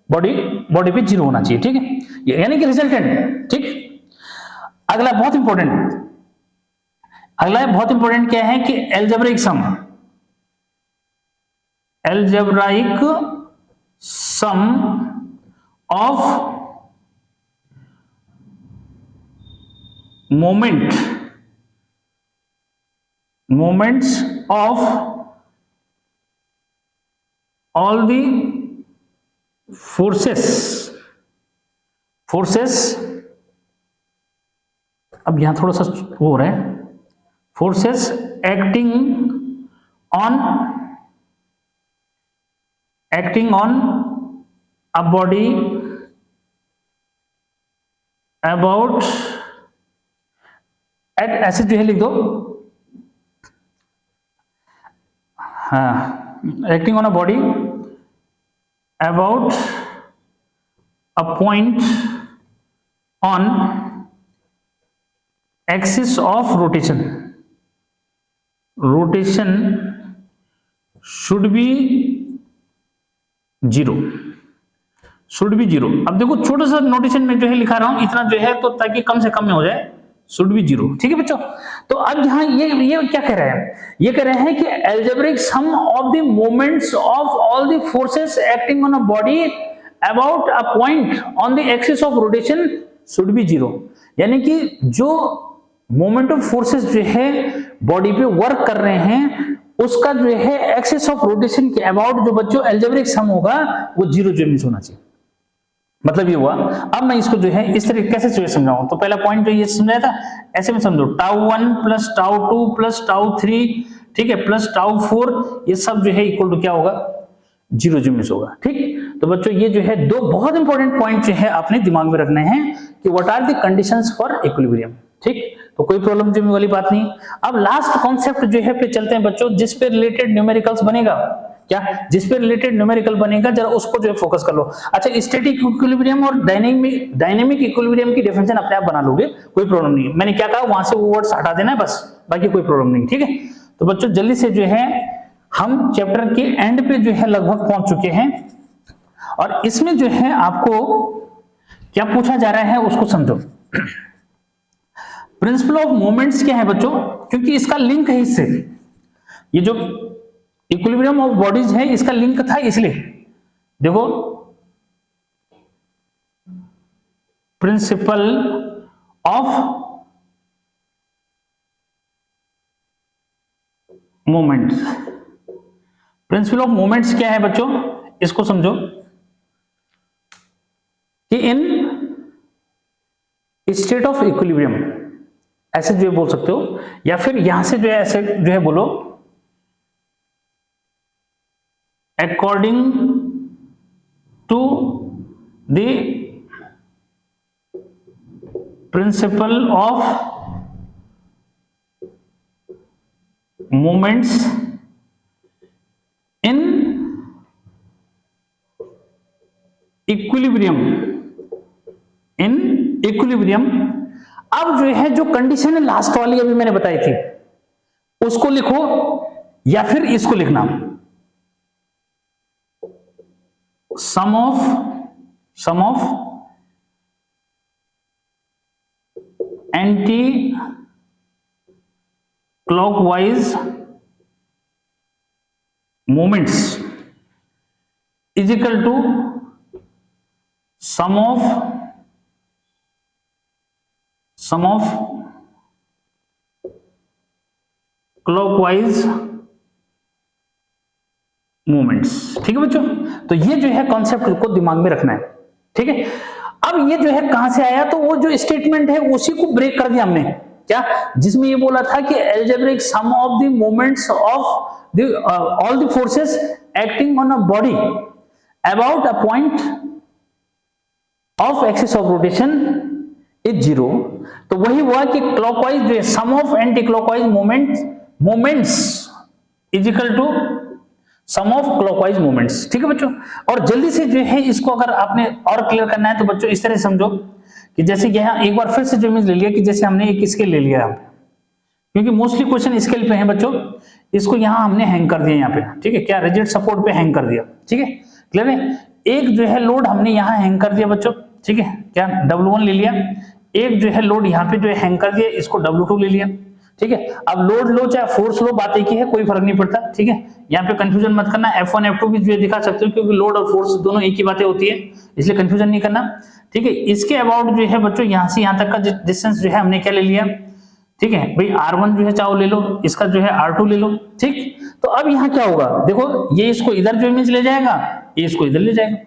बॉडी पे जीरो होना चाहिए, ठीक है, यानी कि रिजल्टेंट। ठीक, अगला बहुत इंपॉर्टेंट, क्या है कि algebraic sum, of moments of all the forces, अब यहां थोड़ा सा वो हो रहा है, forces acting on a body about at, ऐसे जो है लिख दो, हाँ, acting on a body about a point on axis of rotation should be zero. अब देखो छोटा सा नोटेशन में जो है लिखा रहा हूं इतना जो है, तो ताकि कम से कम में हो जाए, शुड बी जीरो, ठीक है बच्चों। तो अब यहाँ ये क्या कह रहे हैं, ये कह रहे हैं कि algebraic sum of the moments of all the forces acting on a body about a point on the axis of rotation should be zero. यानी कि जो मोमेंट ऑफ फोर्सेस जो है बॉडी पे वर्क कर रहे हैं, उसका जो है एक्सिस ऑफ रोटेशन के अबाउट जो बच्चों एल्जेब्रिक सम होगा वो जीरो जो मिस होना चाहिए। मतलब ये हुआ। अब मैं इसको जो है इस तरीके कैसे समझाऊं, तो पहला पॉइंट जो ये समझाया था, ऐसे में समझो, τ1 प्लस τ2 प्लस τ3, ठीक है, प्लस τ4, ये सब जो है इक्वल टू क्या होगा, जीरो जो मिस होगा। ठीक, तो बच्चों ये जो है दो बहुत इंपॉर्टेंट पॉइंट जो है आपने दिमाग में रखने हैं कि what are the conditions for equilibrium. ठीक, तो कोई प्रॉब्लम जो वाली बात नहीं। अब लास्ट कॉन्सेप्ट जो है पे चलते हैं बच्चों, जिस पे रिलेटेड न्यूमेरिकल्स बनेगा, क्या, जिस पे रिलेटेड न्यूमेरिकल बनेगा, जरा उसको जो है फोकस कर लो। अच्छा, स्टैटिक इक्विलिब्रियम और डायनेमिक इक्विलिब्रियम की डेफिनेशन अपने आप बना लोगे, कोई प्रॉब्लम नहीं है। मैंने क्या कहा, वहां से वो वर्ड्स हटा देना है बस, बाकी कोई प्रॉब्लम नहीं, ठीक है। तो बच्चों जल्दी से जो है हम चैप्टर के एंड पे जो है लगभग पहुंच चुके हैं, और इसमें जो है आपको क्या पूछा जा रहा है उसको समझो। प्रिंसिपल ऑफ मोमेंट्स क्या है बच्चों, क्योंकि इसका लिंक है इससे, ये जो इक्विलिब्रियम ऑफ बॉडीज है इसका लिंक था, इसलिए देखो, principle of moments, principle of moments क्या है बच्चों, इसको समझो कि इन स्टेट ऑफ इक्विलिब्रियम, ऐसे जो है बोल सकते हो, या फिर यहां से जो है ऐसे जो है बोलो, according to the principle of moments in equilibrium, अब जो है जो कंडीशन है लास्ट वाली अभी मैंने बताई थी, उसको लिखो या फिर इसको लिखना, sum of anti clockwise moments is equal to sum of clockwise moments. ठीक है बच्चों, तो ये जो है कॉन्सेप्ट को दिमाग में रखना है, ठीक है। अब ये जो है कहां से आया, तो वो जो स्टेटमेंट है उसी को ब्रेक कर दिया हमने, क्या, जिसमें ये बोला था कि algebraic sum of the moments of the all the forces acting on a body about a point of axis of rotation is 0। तो वही हुआ कि क्लॉकवाइज जो है sum of anti clockwise moments is equal to sum of clockwise moments. ठीक है बच्चों, और जल्दी से जो है इसको अगर आपने और क्लियर करना है तो बच्चों इस तरह से समझो कि जैसे यहाँ एक बार फिर से जो इमेज ले लिया कि जैसे हमने एक स्केल ले लिया यहाँ पे, क्योंकि मोस्टली क्वेश्चन स्केल पे है बच्चों, इसको यहाँ हमने हैंग कर दिया यहाँ पे। ठीक है, क्या रिजिड सपोर्ट पे हैंग कर दिया। ठीक है, क्लियर है। एक जो है लोड हमने यहाँ हैंग कर दिया बच्चों। ठीक है, क्या W1 ले लिया, एक जो है लोड यहाँ पे जो है हैंग कर दिया, इसको W2 ले लिया। ठीक है, अब लोड लो चाहे फोर्स लो, बात एक ही है, कोई फर्क नहीं पड़ता। ठीक है, यहाँ पे कंफ्यूजन मत करना, F1 F2 भी जो है दिखा सकते हो, क्योंकि लोड और फोर्स दोनों एक ही बातें होती है, इसलिए कंफ्यूजन नहीं करना। ठीक है, इसके अबाउट जो है बच्चों यहाँ से यहाँ तक का डिस्टेंस जो है हमने क्या ले लिया। ठीक है भाई, R1 जो है चाहो ले लो, इसका जो है R2 ले लो। ठीक, तो अब यहाँ क्या होगा, देखो ये इसको इधर जो इमेज ले जाएगा, ये इसको इधर ले जाएगा।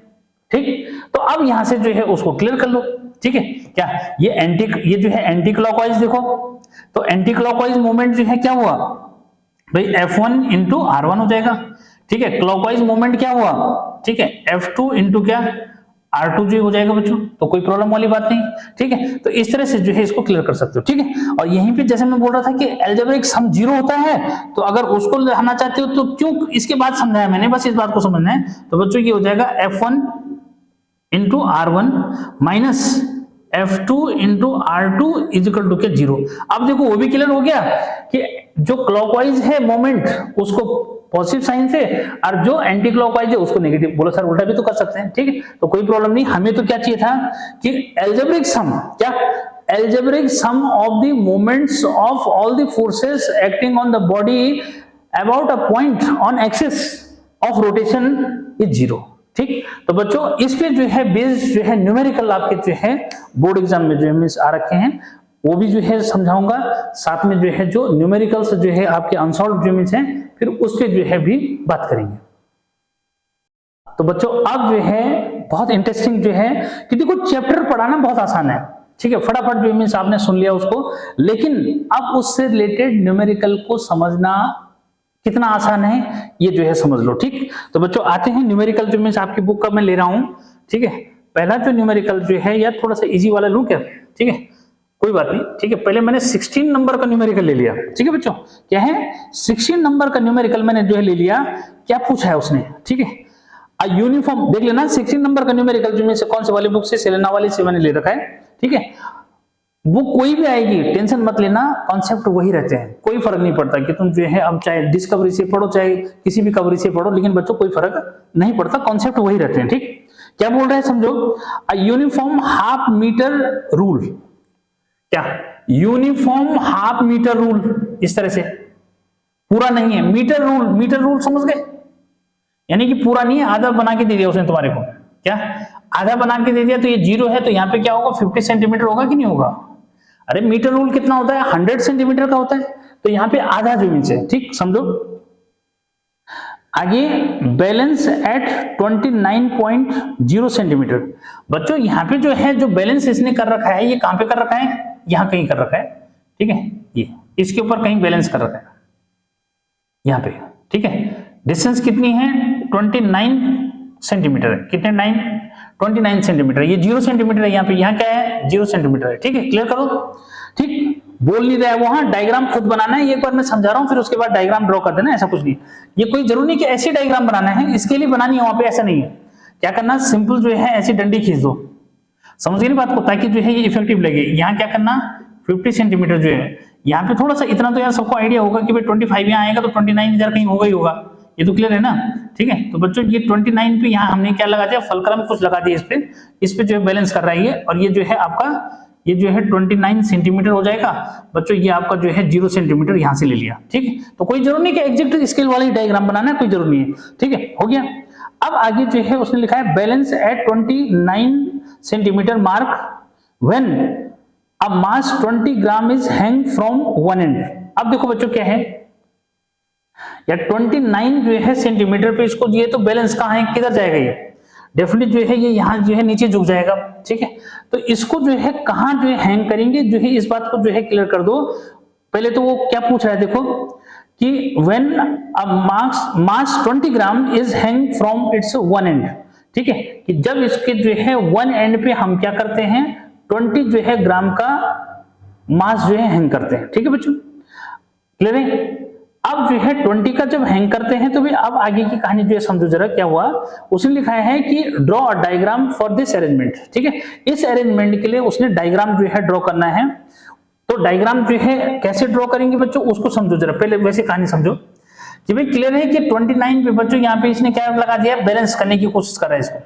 ठीक, तो अब यहां से जो है उसको क्लियर कर लो। ठीक है, क्या ये जो है एंटी क्लॉकवाइज, देखो तो एंटी क्लॉकवाइज मूवमेंट जो है क्या हुआ भाई, F1 इंटू R1 हो जाएगा। ठीक है, क्लॉकवाइज मूवमेंट क्या हुआ, ठीक है, F2 इंटू क्या R2 जो हो जाएगा बच्चों, तो कोई प्रॉब्लम वाली बात नहीं। ठीक है, तो इस तरह से जो है इसको क्लियर कर सकते हो। ठीक है, और यहीं पे जैसे मैं बोल रहा था कि अलजेब्रिक सम 0 होता है, तो अगर उसको लाना चाहते हो तो क्यों, इसके बाद समझाया मैंने, बस इस बात को समझना है। तो बच्चों ये हो जाएगा F1 into R1 minus F2 into R2 is equal to क्या 0। अब देखो वो भी क्लियर हो गया कि जो क्लॉकवाइज है मोमेंट उसको पॉजिटिव साइन से, और जो एंटी क्लॉकवाइज है उसको नेगेटिव। बोलो सर उल्टा भी तो कर सकते हैं। ठीक है, तो कोई प्रॉब्लम नहीं। हमें तो क्या चाहिए था कि एल्जेब्रिक सम, क्या algebraic sum of the moments of all the forces acting on the body about a point on axis of rotation is 0। ठीक, तो बच्चों इस पे जो है बेस्ड जो है न्यूमेरिकल आपके जो है बोर्ड एग्जाम में जो है आ रखे हैं, वो भी जो है समझाऊंगा। साथ में जो है जो न्यूमेरिकल्स जो है आपके अनसॉल्व्ड जो है फिर उस पे जो है भी बात करेंगे। तो बच्चों अब जो है बहुत इंटरेस्टिंग जो है कि देखो चैप्टर पढ़ाना बहुत आसान है। ठीक है, फटाफट जो मीन्स आपने सुन लिया उसको, लेकिन अब उससे रिलेटेड न्यूमेरिकल को समझना कितना आसान है ये जो है समझ लो। ठीक, तो बच्चों आते हैं न्यूमेरिकल जो मीन्स आपकी बुक का मैं ले रहा हूं। ठीक है, पहला जो न्यूमेरिकल जो है यार थोड़ा सा इजी वाला लूं क्या। ठीक है, कोई बात नहीं। ठीक है, पहले मैंने 16 नंबर का न्यूमेरिकल ले लिया। ठीक है बच्चों, क्या है 16 नंबर का न्यूमेरिकल मैंने जो है ले लिया। क्या पूछा है उसने, ठीक है यूनिफॉर्म देख लेना। 16 नंबर का न्यूमेरिकल जो में से कौन से वाली बुक से, सेलेना वाली से मैंने ले रखा है। ठीक है, बुक कोई भी आएगी टेंशन मत लेना, कॉन्सेप्ट वही रहते हैं, कोई फर्क नहीं पड़ता कि तुम जो है अब चाहे डिस्कवरी से पढ़ो चाहे किसी भी कवरी से पढ़ो, लेकिन बच्चों कोई फर्क नहीं पड़ता, कॉन्सेप्ट वही रहते हैं। ठीक, क्या बोल रहे हैं समझो, a uniform half metre rule. क्या यूनिफॉर्म हाफ मीटर रूल, इस तरह से पूरा नहीं है मीटर रूल। मीटर रूल समझ गए, यानी कि पूरा नहीं है, आधा बना के दे दिया उसने तुम्हारे को। क्या आधा बना के दे दिया, तो ये 0 है, तो यहाँ पे क्या होगा 50 सेंटीमीटर होगा कि नहीं होगा। अरे मीटर रूल कितना होता है 100 सेंटीमीटर का होता है, तो यहाँ पे आधा जो मीन्स है। ठीक, समझो आगे बैलेंस एट 29.0 सेंटीमीटर। बच्चों यहाँ पे जो है जो बैलेंस इसने कर रखा है, ये कहां पे कर रखा है, यहाँ कहीं कर रखा है। ठीक है, ये इसके ऊपर कहीं बैलेंस कर रखा है यहाँ पे। ठीक है, डिस्टेंस कितनी है 29 सेंटीमीटर है। कितने 29 सेंटीमीटर, ये 0 सेंटीमीटर है यहाँ पे, यहाँ क्या है 0 सेंटीमीटर है। ठीक है, क्लियर करो। ठीक, बोल नहीं रहा है वो, हाँ डायग्राम खुद बनाना है, एक बार मैं समझा रहा हूँ फिर उसके बाद डायग्राम ड्रॉ कर देना, ऐसा कुछ नहीं। ये कोई जरूरी नहीं कि ऐसी डायग्राम बनाना है, इसके लिए बनानी है वहां पे, ऐसा नहीं है। क्या करना, सिंपल जो है ऐसी डंडी खींच दो, समझ गए ना बात को, ताकि जो है ये इफेक्टिव लगे। यहाँ क्या करना 50 सेंटीमीटर जो है, यहाँ पे थोड़ा सा इतना तो यार सबको आइडिया होगा कि भाई 25 यहाँ आएगा तो 29 इधर कहीं होगा ही होगा, ये तो क्लियर है ना। ठीक है, तो बच्चों ये 29 पे यहाँ हमने क्या लगा दिया, फलक्रम कुछ लगा दिया इस पे जो है बैलेंस कर रहा है ये, और ये जो है आपका ये जो है 29 सेंटीमीटर हो जाएगा। बच्चों ये आपका जो है 0 सेंटीमीटर यहाँ से ले लिया। ठीक है, तो कोई जरूरी नहीं कि एग्जैक्ट स्केल वाली डायग्राम बनाना है, कोई जरूरी नहीं है। ठीक है, हो गया। अब आगे जो है उसने लिखा है balance at 29 centimetre mark when a mass 20 gram is hang from one end. अब देखो बच्चों क्या है, या 29 जो है सेंटीमीटर पे इसको दिए, तो बैलेंस कहाँ है, किधर जाएगा, ये डेफिनेटली जो है ये यहाँ जो है नीचे झुक जाएगा। ठीक है, तो इसको जो है कहाँ जो है हैंग करेंगे, जो है इस बात को जो है क्लियर कर दो। पहले तो वो क्या पूछ रहा है देखो कि when a mass 20 gram is hang from its one and. ठीक है, कि जब इसके जो है वन एंड पे हम क्या करते हैं 20 जो है ग्राम का मास जो है हैंग करते हैं। ठीक है बच्चों, क्लियर है। अब जो है 20 का जब हैंग करते हैं तो भी अब आगे की कहानी जो है समझो जरा क्या हुआ। उसने लिखा है कि draw a diagram for this arrangement. ठीक है, इस अरेंजमेंट के लिए उसने डायग्राम जो है ड्रॉ करना है। तो डायग्राम जो है कैसे ड्रॉ करेंगे बच्चों उसको समझो जरा, पहले वैसे कहानी समझो कि भाई क्लियर है कि 29 पे बच्चों यहाँ पे इसने क्या लगा दिया, बैलेंस करने की कोशिश कर रहा है इसको।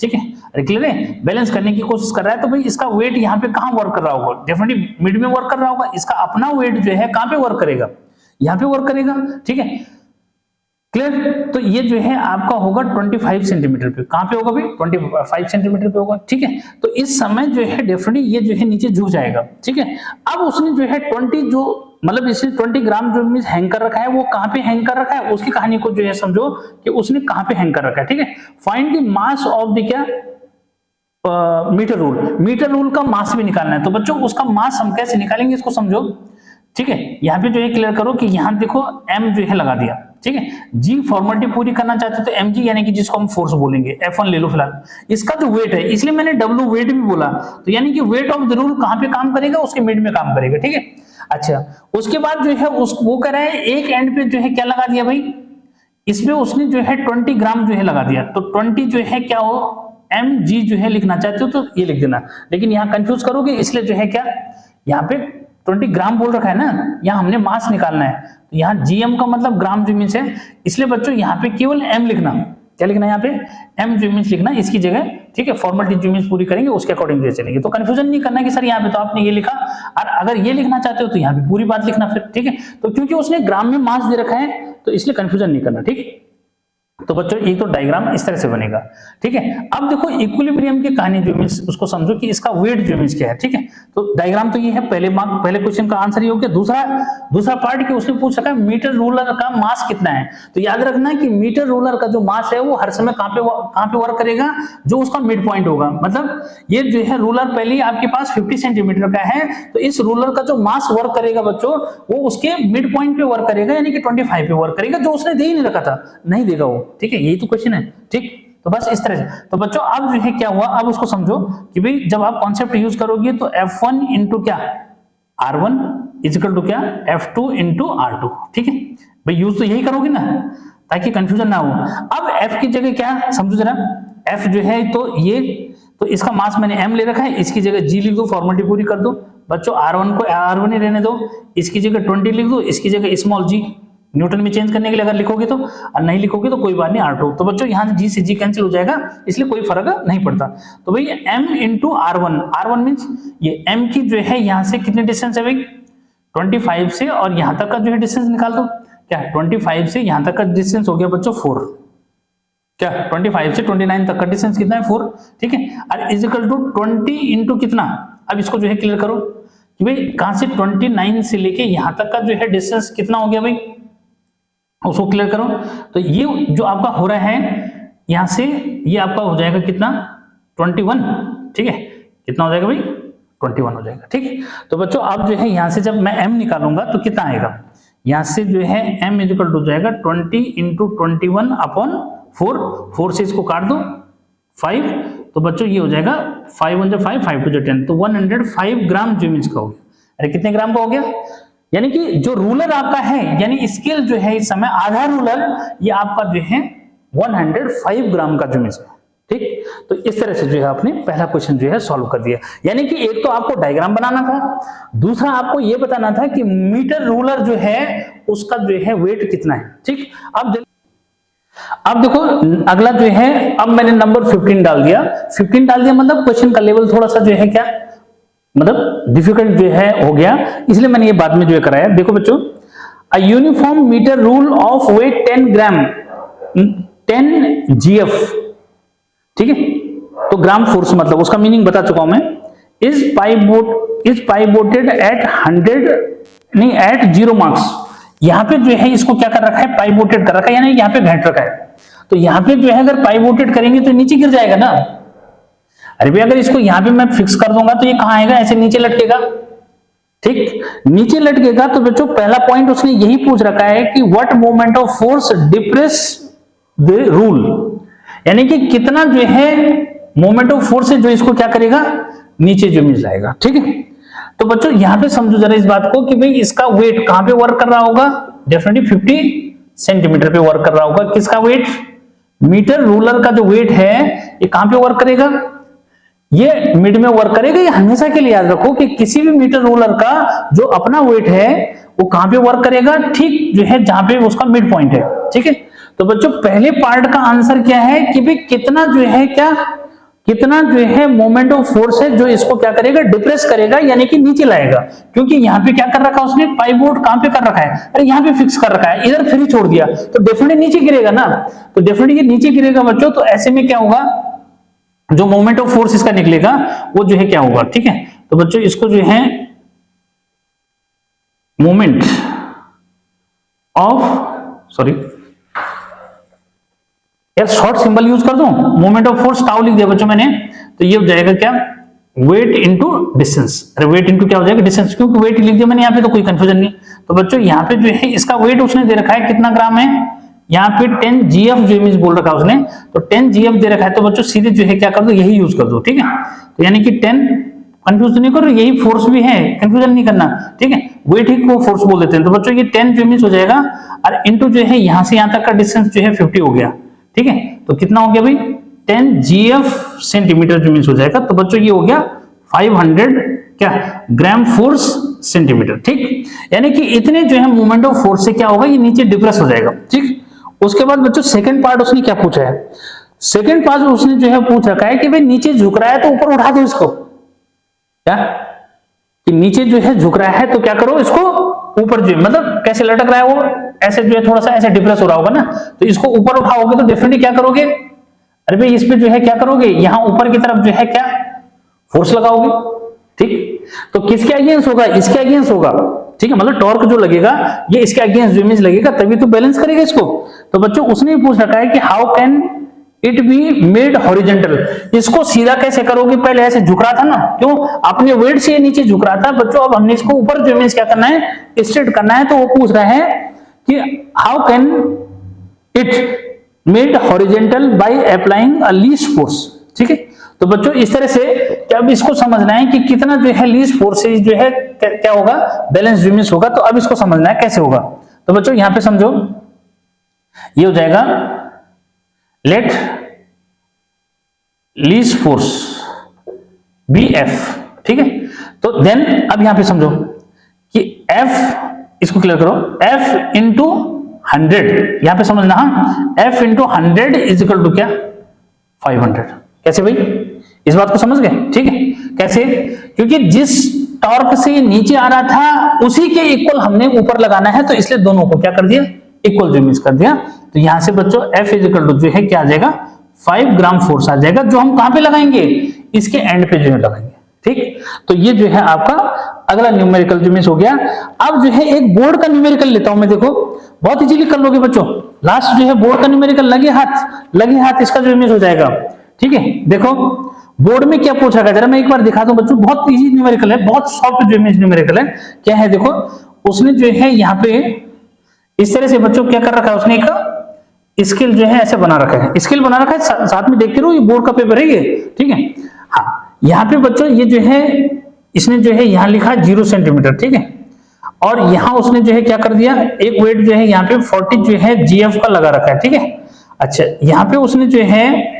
ठीक है, अरे क्लियर है, बैलेंस करने की कोशिश कर रहा है। तो भाई इसका वेट यहाँ पे कहाँ वर्क कर रहा होगा, डेफिनेटली मिड में वर्क कर रहा होगा। इसका अपना वेट जो है कहाँ पे वर्क करेगा, यहाँ पे वर्क करेगा। ठीक है, क्लियर। तो ये जो है आपका होगा 25 सेंटीमीटर पे, कहां पे होगा भाई 25 सेंटीमीटर पे होगा। ठीक है, तो इस समय जो है डेफिनेटली ये जो है नीचे झुक जाएगा। ठीक है, अब उसने जो है 20 जो मतलब इसने 20 ग्राम जो हैंग कर रखा है वो कहां पे हैंग कर रखा है, उसकी कहानी को जो है समझो कि उसने कहां पे हैंग कर रखा है। ठीक है, find the mass of the क्या मीटर रूल, मीटर रूल का मास भी निकालना है। तो बच्चों उसका मास हम कैसे निकालेंगे इसको समझो। ठीक है, यहाँ पे जो है क्लियर करो कि यहाँ देखो m जो है लगा दिया। ठीक है, g फॉर्मेलिटी पूरी करना चाहते हो तो mg यानी कि जिसको हम फोर्स बोलेंगे F1 ले लो फिलहाल। इसका जो वेट है इसलिए मैंने W वेट भी बोला, तो यानी कि वेट ऑफ द रूल कहां पे काम करेगा, उसके मिड में काम करेगा। ठीक है, अच्छा उसके बाद जो है वो कह रहा है एक एंड पे जो है क्या लगा दिया भाई, इसमें उसने जो है 20 ग्राम जो है लगा दिया। तो 20 जो है क्या हो mg जो है लिखना चाहते हो तो ये लिख देना, लेकिन यहाँ कंफ्यूज करोगे इसलिए जो है क्या यहाँ पे 20 ग्राम बोल रखा है ना, यहाँ हमने मास निकालना है। तो यहाँ gm का मतलब ग्राम जो मीन्स है, इसलिए बच्चों यहाँ पे केवल m लिखना। क्या लिखना है यहाँ पे m जो मीन्स लिखना इसकी जगह। ठीक है, फॉर्मेलिटी जो मीन्स पूरी करेंगे उसके अकॉर्डिंग चलेंगे। तो कंफ्यूजन नहीं करना कि सर यहाँ पे तो आपने ये लिखा और अगर ये लिखना चाहते हो तो यहाँ पे पूरी बात लिखना फिर। ठीक है, तो क्योंकि उसने ग्राम में मास दे रखा है तो इसलिए कंफ्यूजन नहीं करना। ठीक है, तो बच्चों एक तो डायग्राम इस तरह से बनेगा। ठीक है, अब देखो इक्विलिब्रियम की कहानी जो मीन्स उसको समझो कि इसका वेट जो मीन्स क्या है। ठीक है, तो डायग्राम तो ये है, पहले क्वेश्चन का आंसर ये हो गया। दूसरा पार्ट कि उसने पूछ रखा है मीटर रूलर का मास कितना है। तो याद रखना कि मीटर रूलर का जो मास है वो हर समय कहां पे वर्क करेगा, जो उसका मिड पॉइंट होगा। मतलब ये जो है रूलर पहले आपके पास 50 सेंटीमीटर का है, तो इस रूलर का जो मास वर्क करेगा बच्चों वो उसके मिड पॉइंट पे वर्क करेगा, यानी कि 25 पे वर्क करेगा, जो उसने दे ही नहीं रखा था, नहीं देगा वो। ठीक है, यही तो क्वेश्चन है। ठीक, तो बस इस तरह से। तो बच्चों अब जो है क्या हुआ, अब उसको समझो कि भाई जब आप कॉन्सेप्ट यूज करोगे तो F1 इंटू क्या R1 इजिकल टू क्या F2 इंटू R2। ठीक है भाई, यूज तो यही करोगे ना ताकि कंफ्यूजन ना हो। अब F की जगह क्या समझो जरा, F जो है तो ये, तो इसका मास मैंने m ले रखा है, इसकी जगह g लिख दो, फॉर्मेलिटी पूरी कर दो। बच्चों R1 को R1 ही रहने दो, इसकी जगह 20 लिख दो, इसकी जगह स्मॉल g। न्यूटन में चेंज करने के लिए अगर लिखोगे तो, और नहीं लिखोगे तो कोई बात नहीं R2। तो बच्चों यहाँ जी से जी कैंसिल हो जाएगा, इसलिए कोई फर्क नहीं पड़ता। तो भाई m इंटू R1 मीन्स ये m की जो है यहाँ से कितनी डिस्टेंस है भाई 25 से, और यहाँ तक का जो है डिस्टेंस निकाल दो। क्या 25 से यहाँ तक का डिस्टेंस हो गया बच्चों 4। क्या 25 से 29 तक का डिस्टेंस कितना है 4। ठीक है, और इज इक्वल टू 20 इंटू कितना, अब इसको जो है क्लियर करो कि भाई कहां से 29 से लेके यहां तक का जो है डिस्टेंस कितना हो गया भाई, उसको क्लियर करो। तो ये जो आपका हो रहा है यहां से ये आपका हो जाएगा कितना 21। ठीक है, कितना हो जाएगा भाई 21 हो जाएगा। ठीक है, तो बच्चों अब जो है यहां से जब मैं m निकालूंगा तो कितना आएगा, यहां से जो है m इक्वल टू जाएगा 20 इंटू 21 अपॉन 4 से इसको काट दो 5। तो बच्चों ये हो जाएगा 5 1 5 5 2 10, तो 105 ग्राम जो मीन्स का हो गया। अरे कितने ग्राम का हो गया, यानी कि जो रूलर आपका है, यानी स्केल जो है इस समय आधा रूलर ये आपका जो है 105 ग्राम का जो मीन्स है। ठीक, तो इस तरह से जो है आपने पहला क्वेश्चन जो है सॉल्व कर दिया। यानी कि एक तो आपको डायग्राम बनाना था, दूसरा आपको यह बताना था कि मीटर रूलर जो है उसका जो है वेट कितना है। ठीक, अब देखो अगला जो है, अब मैंने नंबर 15 डाल दिया। 15 डाल दिया मतलब क्वेश्चन का लेवल थोड़ा सा जो है क्या मतलब डिफिकल्ट जो है हो गया, इसलिए मैंने ये बाद में जो है कराया। देखो बच्चों, a uniform metre rule of weight 10 gram 10 GF। ठीक है, तो ग्राम फोर्स मतलब उसका मीनिंग बता चुका हूं मैं। इज पाइवोटेड एट 100 नहीं एट 0 मार्क्स। यहां पे जो है इसको क्या कर रखा है, पाइवोटेड कर रखा है, यानी यहां पे घट रखा है। तो यहां पे जो है अगर पाइवोटेड करेंगे तो नीचे गिर जाएगा ना। अरे भाई अगर इसको यहां पे मैं फिक्स कर दूंगा तो ये कहां आएगा, ऐसे नीचे लटकेगा। ठीक, नीचे लटकेगा। तो बच्चों पहला पॉइंट उसने यही पूछ रखा है कि what moment of force depress the rule, यानी कि कितना जो है मोमेंट ऑफ फोर्स है जो इसको क्या करेगा, नीचे जो मिल जाएगा। ठीक है, तो बच्चों यहां पे समझो जरा इस बात को कि भाई इसका वेट कहां पे वर्क कर रहा होगा, डेफिनेटली 50 सेंटीमीटर पे वर्क कर रहा होगा। किसका वेट, मीटर रूलर का जो वेट है ये कहां पे वर्क करेगा, ये मिड में वर्क करेगा। ये हमेशा के लिए याद रखो कि किसी भी मीटर रूलर का जो अपना वेट है वो कहां पे वर्क करेगा, ठीक जो है जहां पे उसका मिड पॉइंट है। ठीक है, तो बच्चों पहले पार्ट का आंसर क्या है कि भाई कितना जो है क्या, कितना जो है मोमेंट ऑफ फोर्स है जो इसको क्या करेगा, डिप्रेस करेगा, यानी कि नीचे लाएगा। क्योंकि यहाँ पे क्या कर रखा है उसने, पाइवोट कहां पे कर रखा है, अरे यहाँ पे फिक्स कर रखा है, इधर फ्री छोड़ दिया तो डेफिनेटली नीचे गिरेगा ना, तो डेफिनेटली ये नीचे गिरेगा बच्चों। तो ऐसे में क्या होगा, जो मोमेंट ऑफ फोर्स इसका निकलेगा वो जो है क्या होगा। ठीक है, तो बच्चों इसको जो है मोमेंट ऑफ, सॉरी यार शॉर्ट सिंबल यूज कर दूं, मोमेंट ऑफ फोर्स टाउ लिख दिया बच्चों मैंने, तो ये हो जाएगा क्या, वेट इनटू डिस्टेंस। अरे वेट इनटू क्या हो जाएगा, डिस्टेंस, क्योंकि वेट लिख दिया मैंने यहाँ पे तो कोई कंफ्यूजन नहीं। तो बच्चों यहाँ पे जो है इसका वेट उसने दे रखा है कितना ग्राम है, यहाँ पे 10 GF जो इमेज बोल रखा है उसने, तो 10 GF दे रखा है। तो बच्चों सीधे जो है क्या कर दो, यही यूज कर दो। ठीक है, तो यानी कि 10, कंफ्यूज नहीं करो, यही फोर्स भी है, कंफ्यूजन नहीं करना। ठीक है, वेट ही को फोर्स बोल देते हैं। तो बच्चों ये 10 जो इमेज हो जाएगा और इनटू जो है यहां से यहां तक का डिस्टेंस जो है 50 हो गया। ठीक है, तो कितना हो गया भाई, 10 GF सेंटीमीटर जो इमेज हो जाएगा। तो बच्चों ये हो गया 500 क्या ग्राम फोर्स सेंटीमीटर। ठीक, यानी कि इतने जो है मोमेंट ऑफ फोर्स से क्या होगा, ये नीचे डिप्रेस हो जाएगा। ठीक, उसके बाद बच्चों सेकंड पार्ट उसने क्या पूछा है, सेकंड पार्ट उसने जो है पूछ रखा है कि भाई नीचे झुक रहा है तो ऊपर उठा दो इसको, क्या कि नीचे जो है झुक रहा है तो क्या करो, इसको ऊपर जो मतलब कैसे लटक रहा है वो ऐसे जो है थोड़ा सा ऐसे डिप्रेस हो रहा होगा ना, तो इसको ऊपर उठाओगे तो डेफिनेटली क्या करोगे, अरे भाई इस पे जो है क्या करोगे, यहां ऊपर की तरफ जो है क्या फोर्स लगाओगे। ठीक, तो किसके अगेंस्ट होगा, इसके अगेंस्ट होगा। ठीक है, मतलब टॉर्क जो लगेगा ये इसके अगेंस्ट जो इमेज लगेगा तभी तो बैलेंस करेगा इसको। तो बच्चों उसने पूछ रखा है कि how can it be made horizontal, इसको सीधा कैसे करोगे, पहले ऐसे झुक रहा था ना, क्यों अपने वेट से नीचे झुक रहा था बच्चों, अब हमने इसको ऊपर जो इमेज क्या करना है, स्ट्रेट करना है। तो वो पूछ रहा है कि how can it made horizontal by applying a least force. ठीक है, तो बच्चों इस तरह से अब इसको समझना है कि कितना जो है लीस्ट फोर्स से जो है क्या होगा, बैलेंस जो इमेज होगा। तो अब इसको समझना है कैसे होगा। तो बच्चों यहां पे समझो, ये हो जाएगा लेट लीस्ट फोर्स BF। ठीक है, तो देन अब यहां पे समझो कि F, इसको क्लियर करो, F इंटू 100, यहां पे समझना, हाँ F into 100 is equal to क्या, 500। कैसे भाई, इस बात को समझ गए। ठीक है, कैसे, क्योंकि जिस टॉर्क से नीचे आ रहा था उसी के इक्वल हमने ऊपर लगाना है, तो इसलिए दोनों को क्या कर दिया, इक्वल जो यूज कर दिया। तो यहां से बच्चों F इज इक्वल टू जो है क्या आ जाएगा, 5 ग्राम फोर्स आ जाएगा, जो हम कहां पे लगाएंगे, इसके एंड पे जो है लगाएंगे। ठीक, तो ये जो है आपका अगला न्यूमेरिकल जो मिस हो गया। अब जो है एक बोर्ड का न्यूमेरिकल लेता हूं मैं, देखो बहुत इजीली कर लोगे बच्चों, लास्ट जो है बोर्ड का न्यूमेरिकल लगे हाथ इसका जो मिस हो जाएगा। ठीक है, देखो बोर्ड में क्या पूछ रखा है, जरा मैं एक बार दिखा दूं बच्चों, बहुत इजी न्यूमेरिकल है, बहुत सॉफ्ट जो इमेज न्यूमेरिकल है। क्या है देखो, उसने जो है यहाँ पे इस तरह से बच्चों क्या कर रखा है, उसने एक स्केल जो है ऐसे बना रखा है, स्केल बना रखा है, साथ में देखते रहो, ये बोर्ड का पेपर है ये। ठीक है, हाँ यहाँ पे बच्चों ये जो है इसने जो है यहाँ लिखा 0 सेंटीमीटर। ठीक है, और यहाँ उसने जो है क्या कर दिया, एक वेट जो है यहाँ पे 40 जो है GF का लगा रखा है। ठीक है, अच्छा यहाँ पे उसने जो है